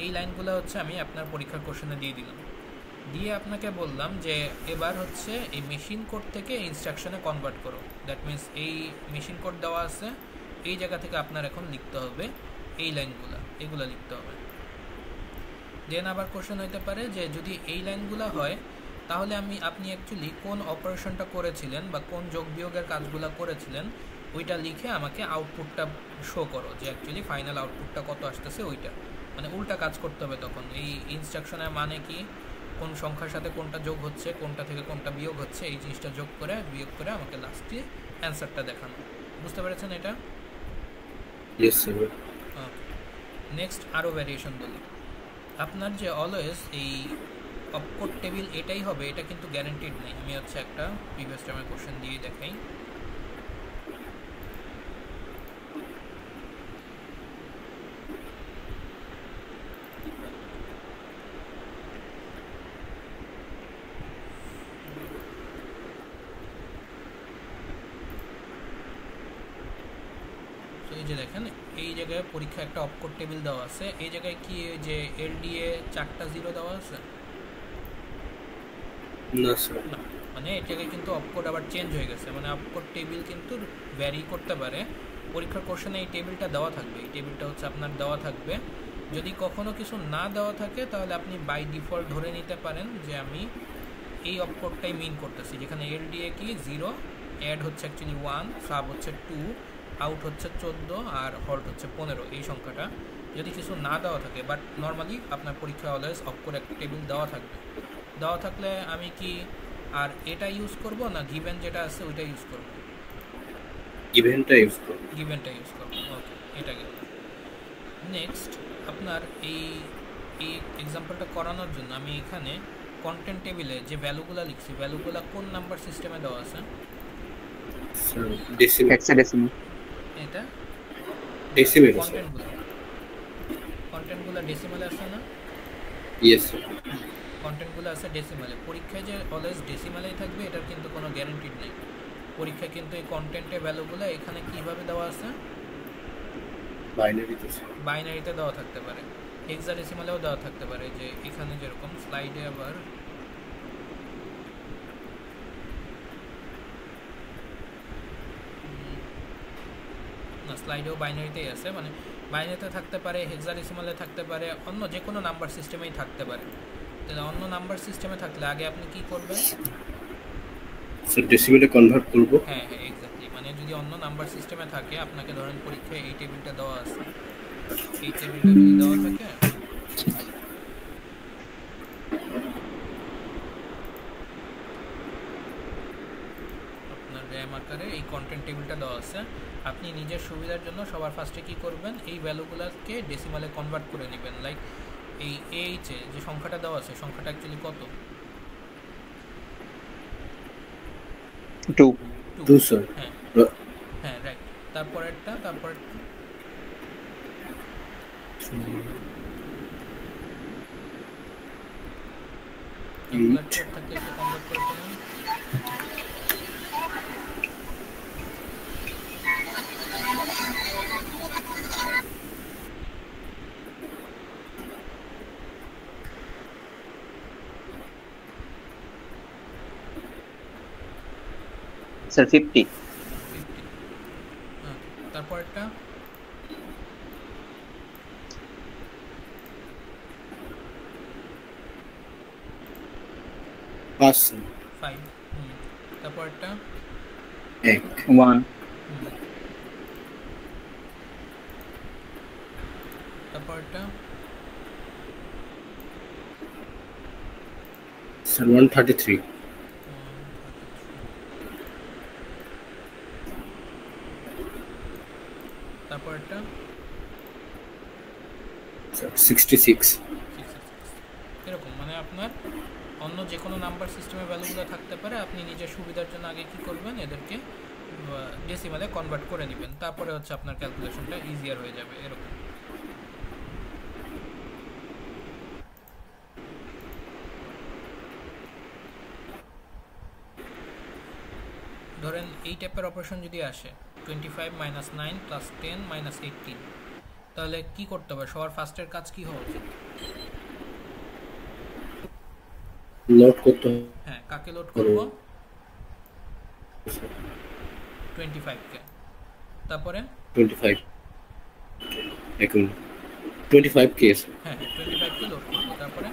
এই লাইনগুলো হচ্ছে আমি আপনার পরীক্ষার কোশ্চেনে দিয়ে দিলাম, দিয়ে আপনাকে বললাম যে এবার হচ্ছে এই মেশিন কোড থেকে ইনস্ট্রাকশনে কনভার্ট করো। দ্যাট মিনস এই মেশিন কোড দেওয়া আছে, এই জায়গা থেকে আপনার এখন লিখতে হবে এই লাইনগুলো, এগুলো লিখতে হবে। দেন আবার কোশ্চেন হতে পারে যে যদি এই লাইনগুলো হয় তাহলে আপনি অ্যাকচুয়ালি কোন অপারেশনটা করেছিলেন বা কোন যোগ বিয়োগের কাজগুলো করেছিলেন ওইটা লিখে আমাকে আউটপুটটা শো করো, যে অ্যাকচুয়ালি ফাইনাল আউটপুটটা কত আসতেছে ওইটা। মানে উল্টা কাজ করতে হবে তখন। এই ইনস্ট্রাকশনের মানে কি, কোন সংখ্যার সাথে কোনটা যোগ হচ্ছে, কোনটা থেকে কোনটা বিয়োগ হচ্ছে, এই জিনিসটা যোগ করে বিয়োগ করে আমাকে লাস্টে অ্যান্সারটা দেখানো। বুঝতে পেরেছেন এটা? Yes sir. নেক্সট আরও ভ্যারিয়েশন বলি। আপনার যে অলওয়েজ এই অপকোড টেবিল এটাই হবে এটা কিন্তু গ্যারান্টিড নেই। আমি হচ্ছে একটা প্রিভিয়াস টাইমের কোশ্চেন দিয়ে দেখাই। এই যে দেখেন এই জায়গায় পরীক্ষা একটা অপকোড টেবিল দেওয়া আছে, এই জায়গায় কি যে এলডিএ 4টা 0 দেওয়া আছে? না স্যার। না, মানে এই জায়গায় কিন্তু অপকোড আবার চেঞ্জ হয়ে গেছে, মানে অপকোড টেবিল কিন্তু ভ্যারি করতে পারে। পরীক্ষার কোশ্চেনে এই টেবিলটা দেওয়া থাকবে, এই টেবিলটা হচ্ছে আপনার দেওয়া থাকবে। যদি কখনো কিছু না দেওয়া থাকে তাহলে আপনি বাই ডিফল্ট ধরে নিতে পারেন যে আমি এই অপকোডটাই মিন করতেছি, যেখানে এলডিএ কি 0, অ্যাড হচ্ছে অ্যাকচুয়ালি 1, সাব হচ্ছে 2, আউট হচ্ছে 14 আর হল্ট হচ্ছে 15, এই সংখ্যাটা যদি কিছু না দেওয়া থাকে। বাট নর্মালি আপনার পরীক্ষা অলওয়েজ অপকোড একটা টেবিল দেওয়া থাকবে। দেওয়া থাকলে আমি কি আর এটা ইউজ করব না গিভেন যেটা আছে ওইটা ইউজ করব? গিভেনটা ইউজ করব। গিভেনটা ইউজ করব। ওকে, এটা গেল। নেক্সট আপনার এই এক্সাম্পলটা করানোর জন্য আমি এখানে কন্টেন্ট টেবিলে যে ভ্যালুগুলো লিখছি, ভ্যালুগুলো কোন নাম্বার সিস্টেমে দেওয়া আছে? Sir decimal. হেক্সাডেসিমাল। এটা ডেসিমেল কন্টেন্টগুলো ডেসিমালে আসে না? Yes sir. কন্টেন্টগুলো আছে ডেসিমালে। পরীক্ষায় যে অলওয়েজ ডেসিমালেই থাকবে এটার কিন্তু কোনো গ্যারান্টি নেই। পরীক্ষায় কিন্তু এই কন্টেন্টের ভ্যালুগুলো এখানে কিভাবে দেওয়া আছে, বাইনারিতে দেওয়া থাকতে পারে, হেক্সাডেসিমালেও দেওয়া থাকতে পারে। যে এখানে যেরকম স্লাইডে আবার না, স্লাইডেও বাইনারিতেই আছে, মানে বাইনারিতে থাকতে পারে, হেক্সাডেসিমালে থাকতে পারে, অন্য যে কোনো নাম্বার সিস্টেমেই থাকতে পারে। তাহলে অন্য নাম্বার সিস্টেমে থাকলে আগে আপনি কি করবেন, ডেসিমেলে কনভার্ট করব। হ্যাঁ হ্যাঁ এক্স্যাক্টলি, মানে যদি অন্য নাম্বার সিস্টেমে থাকে, আপনাকে ধরেন পরীক্ষায় এই টেবিলটা দেওয়া আছে, এই টেবিলটা যদি দেওয়া থাকে, আপনার র্যাম আকারে এই কন্টেন্ট টেবিলটা দেওয়া আছে, আপনি নিজের সুবিধার জন্য সবার ফার্স্টে কি করবেন, এই ভ্যালুগুলোকে ডেসিমালে কনভার্ট করে নেবেন। লাইক এই এইচে যে সংখ্যাটা দেওয়া আছে, সংখ্যাটা অ্যাকচুয়ালি কত, 2 স্যার। হ্যাঁ হ্যাঁ রাইট। তারপরেরটা থাকলে একটু কনভার্ট করে ফেলুন। স্যার 50। তারপরটা পাঁচ, 5। তারপরটা 1। তারপরটা স্যার 133। তারপরটা 66। এরকম, মানে আপনার অন্য যে কোনো নাম্বার সিস্টেমের ভ্যালুগুলো থাকতে পারে, আপনি নিজের সুবিধার জন্য আগে কি করবেন, এদেরকে ডেসিমালে কনভার্ট করে নেবেন, তারপরে হচ্ছে আপনার ক্যালকুলেশনটা ইজিয়ার হয়ে যাবে। এরকম ধরেন এই টাইপের অপারেশন যদি আসে 25 - 9 + 10 - 18, তাহলে কি করতে হবে, সবার ফার্স্টের কাজ কি হওয়া উচিত, লোড করতে হবে। হ্যাঁ কাকে লোড করব, 25 কে। তারপরে 25 এখন 25 কেস, হ্যাঁ 25 কে লোড করব। তারপরে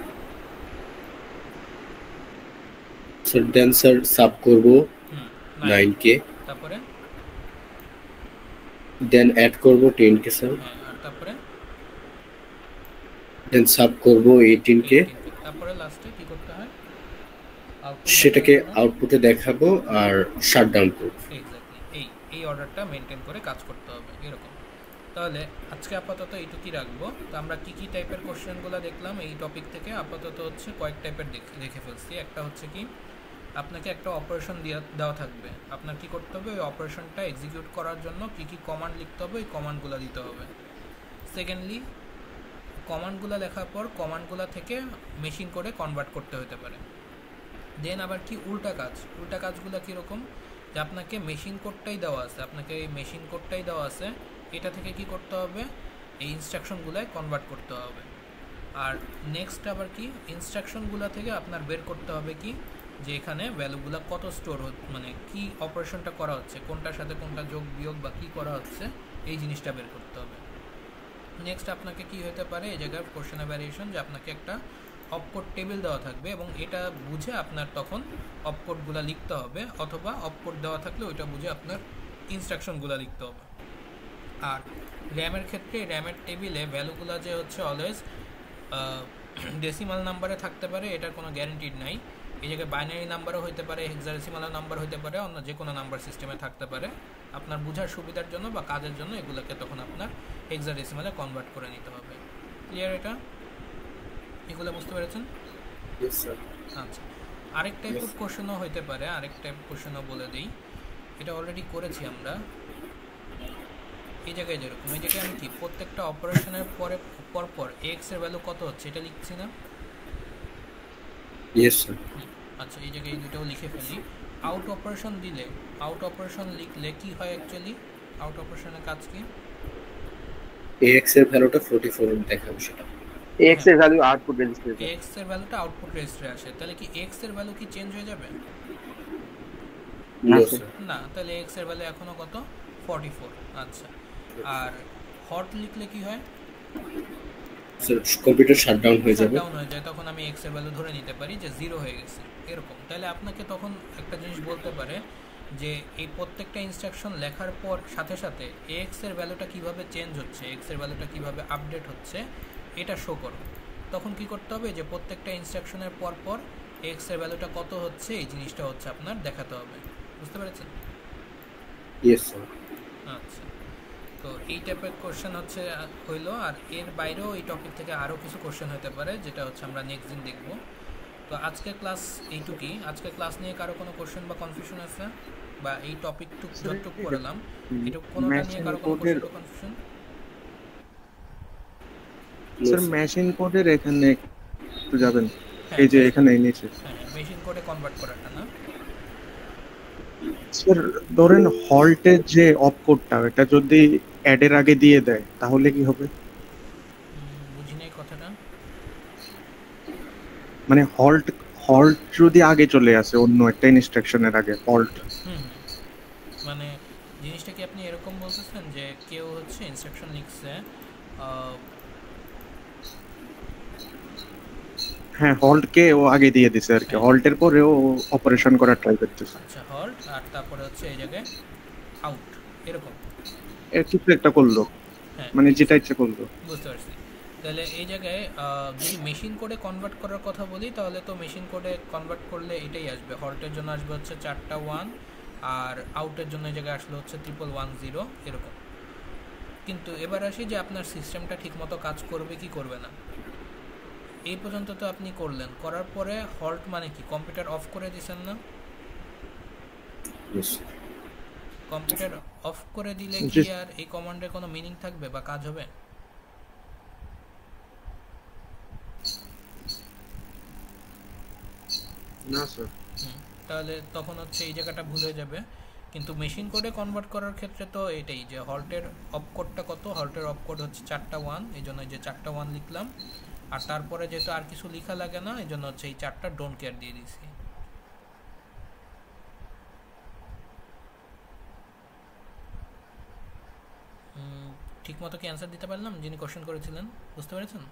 স্যার দেন স্যার সাব করব 9 কে, তারপরে দেন অ্যাড করব 10 কে স্যার, হ্যাঁ আর তারপরে দেন সাব করব 18 কে, তারপরে লাস্টে কি করতে হয়, সেটাকে আউটপুটে দেখাবো আর শাটডাউন করব। এক্স্যাক্টলি এই অর্ডারটা মেনটেন করে কাজ করতে হবে এরকম। তাহলে আজকে আপাতত এইটুকুই রাখবো। তো আমরা কি কি টাইপের কোশ্চেনগুলো দেখলাম এই টপিক থেকে, আপাতত হচ্ছে কয়েক টাইপের দেখে ফেলছি। একটা হচ্ছে কি, আপনাকে একটা অপারেশন দেওয়া থাকবে, আপনার কি করতে হবে, ওই অপারেশনটা এক্সিকিউট করার জন্য কি কি কমান্ড লিখতে হবে, ওই কমান্ডগুলো দিতে হবে। সেকেন্ডলি, কমান্ডগুলো লেখার পর কমান্ডগুলো থেকে মেশিন করে কনভার্ট করতে হতে পারে। দেন আবার কি উল্টা কাজগুলো কীরকম, যে আপনাকে মেশিন কোডটাই দেওয়া আছে, আপনাকে এই মেশিন কোডটাই দেওয়া আছে, এটা থেকে কি করতে হবে, এই ইনস্ট্রাকশনগুলোয় কনভার্ট করতে হবে। আর নেক্সট আবার কি, ইনস্ট্রাকশনগুলো থেকে আপনার বের করতে হবে কি, যে এখানে ভ্যালুগুলো কত স্টোর মানে কি অপারেশনটা করা হচ্ছে, কোনটার সাথে কোনটা যোগ বিয়োগ বা কী করা হচ্ছে, এই জিনিসটা বের করতে হবে। নেক্সট আপনাকে কি হতে পারে, এই জায়গায় কোশ্চেনের ভ্যারিয়েশন, যে আপনাকে একটা অপকোড টেবিল দেওয়া থাকবে এবং এটা বুঝে আপনার তখন অপকোডগুলো লিখতে হবে, অথবা অপকোড দেওয়া থাকলে ওইটা বুঝে আপনার ইনস্ট্রাকশনগুলো লিখতে হবে। আর র্যামের ক্ষেত্রে র্যামের টেবিলে ভ্যালুগুলো যে হচ্ছে অলওয়েজ ডেসিমাল নাম্বারে থাকতে পারে, এটার কোনো গ্যারান্টি নাই। এই জায়গায় বাইনারি নাম্বারও হতে পারে, হেক্সাডেসিমাল নাম্বার হতে পারে, অন্য যে কোনো নাম্বার সিস্টেমে থাকতে পারে। আপনার বোঝার সুবিধার জন্য বা কাজের জন্য এগুলোকে তখন আপনার হেক্সাডেসিমালে কনভার্ট করে নিতে হবে। ক্লিয়ার এটা? এগুলো বুঝতে পেরেছেন? আচ্ছা, আরেক টাইপ অফ কোশ্চেনও হইতে পারে, আরেক টাইপ কোশ্চেনও বলে দিই, এটা অলরেডি করেছি আমরা। এই জায়গায় যেরকম, এই জায়গায় আমি কি প্রত্যেকটা অপারেশনের পরপর এক্স এর ভ্যালু কত হচ্ছে এটা লিখছি না, ইয়েস স্যার। আচ্ছা, এই জায়গায় এই দুটোও লিখে ফেলি। আউট অপারেশন দিলে, আউট অপারেশন লিখলে কি হয় অ্যাকচুয়ালি? আউট অপারেশনের কাজ কি? ax এর ভ্যালুটা 44 দেখাবে সেটা। এক্স এর ভ্যালু আউটপুট রেজিস্টারে যায়। এক্স এর ভ্যালুটা আউটপুট রেজিস্টারে আসে, তাহলে কি এক্স এর ভ্যালু কি চেঞ্জ হয়ে যাবে? না নো স্যার, স্যার। না, তাহলে এক্স এর ভ্যালু এখনো কত? 44। আচ্ছা, আর হট লিখলে কি হয়? স্যার কম্পিউটার শাটডাউন হয়ে যাবে। ডাউন হয়ে যায়, তখন আমি এক্স এর ভ্যালু ধরে নিতে পারি যে 0 হয়ে গেছে এরকম। তাহলে আপনাকে তখন একটা জিনিস বলতে পারে যে এই প্রত্যেকটা ইনস্ট্রাকশন লেখার পর সাথে সাথে এক্স এর ভ্যালুটা কিভাবে চেঞ্জ হচ্ছে, এক্স এর ভ্যালুটা কিভাবে আপডেট হচ্ছে এটা শো করো। তখন কি করতে হবে যে প্রত্যেকটা ইনস্ট্রাকশনের পর পর এক্স এর ভ্যালুটা কত হচ্ছে এই জিনিসটা হচ্ছে আপনার দেখাতে হবে। বুঝতে পেরেছেন? Yes sir. আচ্ছা, তো এই টাইপের কোশ্চেন হচ্ছে হইলো। আর এর বাইরেও এই টপিক থেকে আরও কিছু কোশ্চেন হতে পারে, যেটা হচ্ছে আমরা নেক্সট দিন দেখব। তো আজকের ক্লাস এইটুকুই। আজকের ক্লাস নিয়ে কারো কোনো কোশ্চেন বা কনফিউশন আছে, বা এই টপিকটুক যতটুকু পড়ালাম এটুকু কোনোটা নিয়ে কারো কোনো কোশ্চেন বা কনফিউশন? স্যার মেশিন কোডের এখানে একটু যাবেন, হ্যাঁ, এই যে এখানে নিচে। হ্যাঁ, মেশিন কোডে কনভার্ট করাটা না? স্যার ধরেন হল্টের যে অপকোডটা এটা যদি অ্যাডের আগে দিয়ে দেয় তাহলে কি হবে? বুঝি নাই কথাটা। মানে হল্ট হল্ট যদি আগে চলে আসে অন্য একটা ইনস্ট্রাকশনের আগে হল্ট। মানে জিনিসটা কি আপনি এরকম বলতেছেন যে কেউ হচ্ছে ইনস্ট্রাকশন লিখছে, হ্যাঁ হল্ট কে ও আগে দিয়ে দিছে আর কি, হল্টের পরে ও অপারেশন করার ট্রাই করতেছে। আচ্ছা, হল্ট আর তারপরে হচ্ছে এই জায়গায় আউট এরকম এর কিছু একটা করলো, হ্যাঁ, মানে যেটা ইচ্ছে করলো। বুঝতে পারছি। তাহলে এই জায়গায় যদি মেশিন কোডে কনভার্ট করার কথা বলি, তাহলে তো মেশিন কোডে কনভার্ট করলে এটাই আসবে। হল্টের জন্য আসবে হচ্ছে 4টা 1, আর আউটের জন্য এই জায়গায় আসলে হচ্ছে 1110 এরকম। কিন্তু এবার আসি যে আপনার সিস্টেমটা ঠিকমতো কাজ করবে কি করবে না। এই পর্যন্ত তো আপনি করলেন, করার পরে হল্ট মানে কি? কম্পিউটার অফ করে দিছেন না? কম্পিউটার অফ করে দিলে কি আর এই কমান্ডের কোনো মিনিং থাকবে বা কাজ হবে? না স্যার। তাহলে তখন হচ্ছে এই জায়গাটা ভুল হয়ে যাবে। কিন্তু মেশিন কোডে কনভার্ট করার ক্ষেত্রে তো এটাই যে হল্টের অপকোডটা কত, হল্টের অপকোড হচ্ছে 4টা 1, এই জন্য যে 4টা 1 লিখলাম। আর তারপরে যেহেতু আর কিছু লেখা লাগে না, এই জন্য হচ্ছে এই 4টা ডোন্ট কেয়ার দিয়ে দিয়েছি। ঠিক মতো কি অ্যান্সার দিতে পারলাম যিনি কোশ্চেন করেছিলেন? বুঝতে পেরেছেন?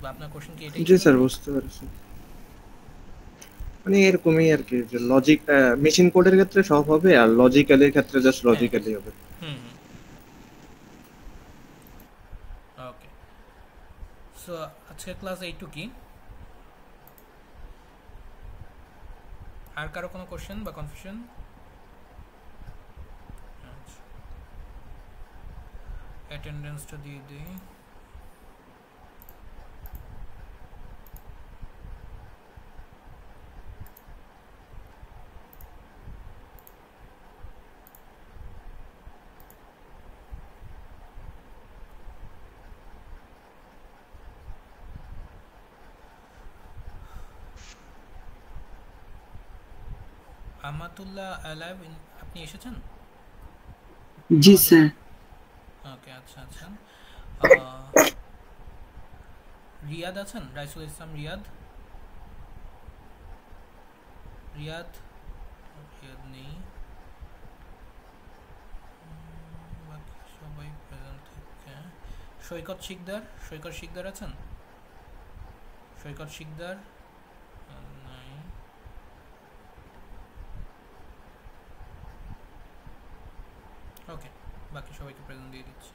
বা আপনার কোশ্চেন কি এটাই? জি স্যার বুঝতে পেরেছি। মানে এরকমই আর কি, যে লজিক মেশিন কোডের ক্ষেত্রে সব হবে আর লজিক্যালের ক্ষেত্রে জাস্ট লজিক্যালি হবে। ওকে, সো আজকের ক্লাস এইটুকুই। আর কারো কোনো কোশ্চেন বা কনফিউশন? অ্যাটেন্ডেন্সটা দিয়ে দিই। আমাতুল্লাহ আলাইভ, আপনি এসেছেন? জি স্যার। ওকে, আচ্ছা আচ্ছা। রিয়াদ আছেন? রাইসুল ইসলাম রিয়াদ? রিয়াদ রিয়াদ নেই, বাকি সবাই প্রেজেন্ট থেকে। সৈকত শিকদার, সৈকত শিকদার আছেন? সৈকত শিকদার নাই। ওকে, বাকি সবাইকে প্রেজেন্ট দিয়ে দিচ্ছি।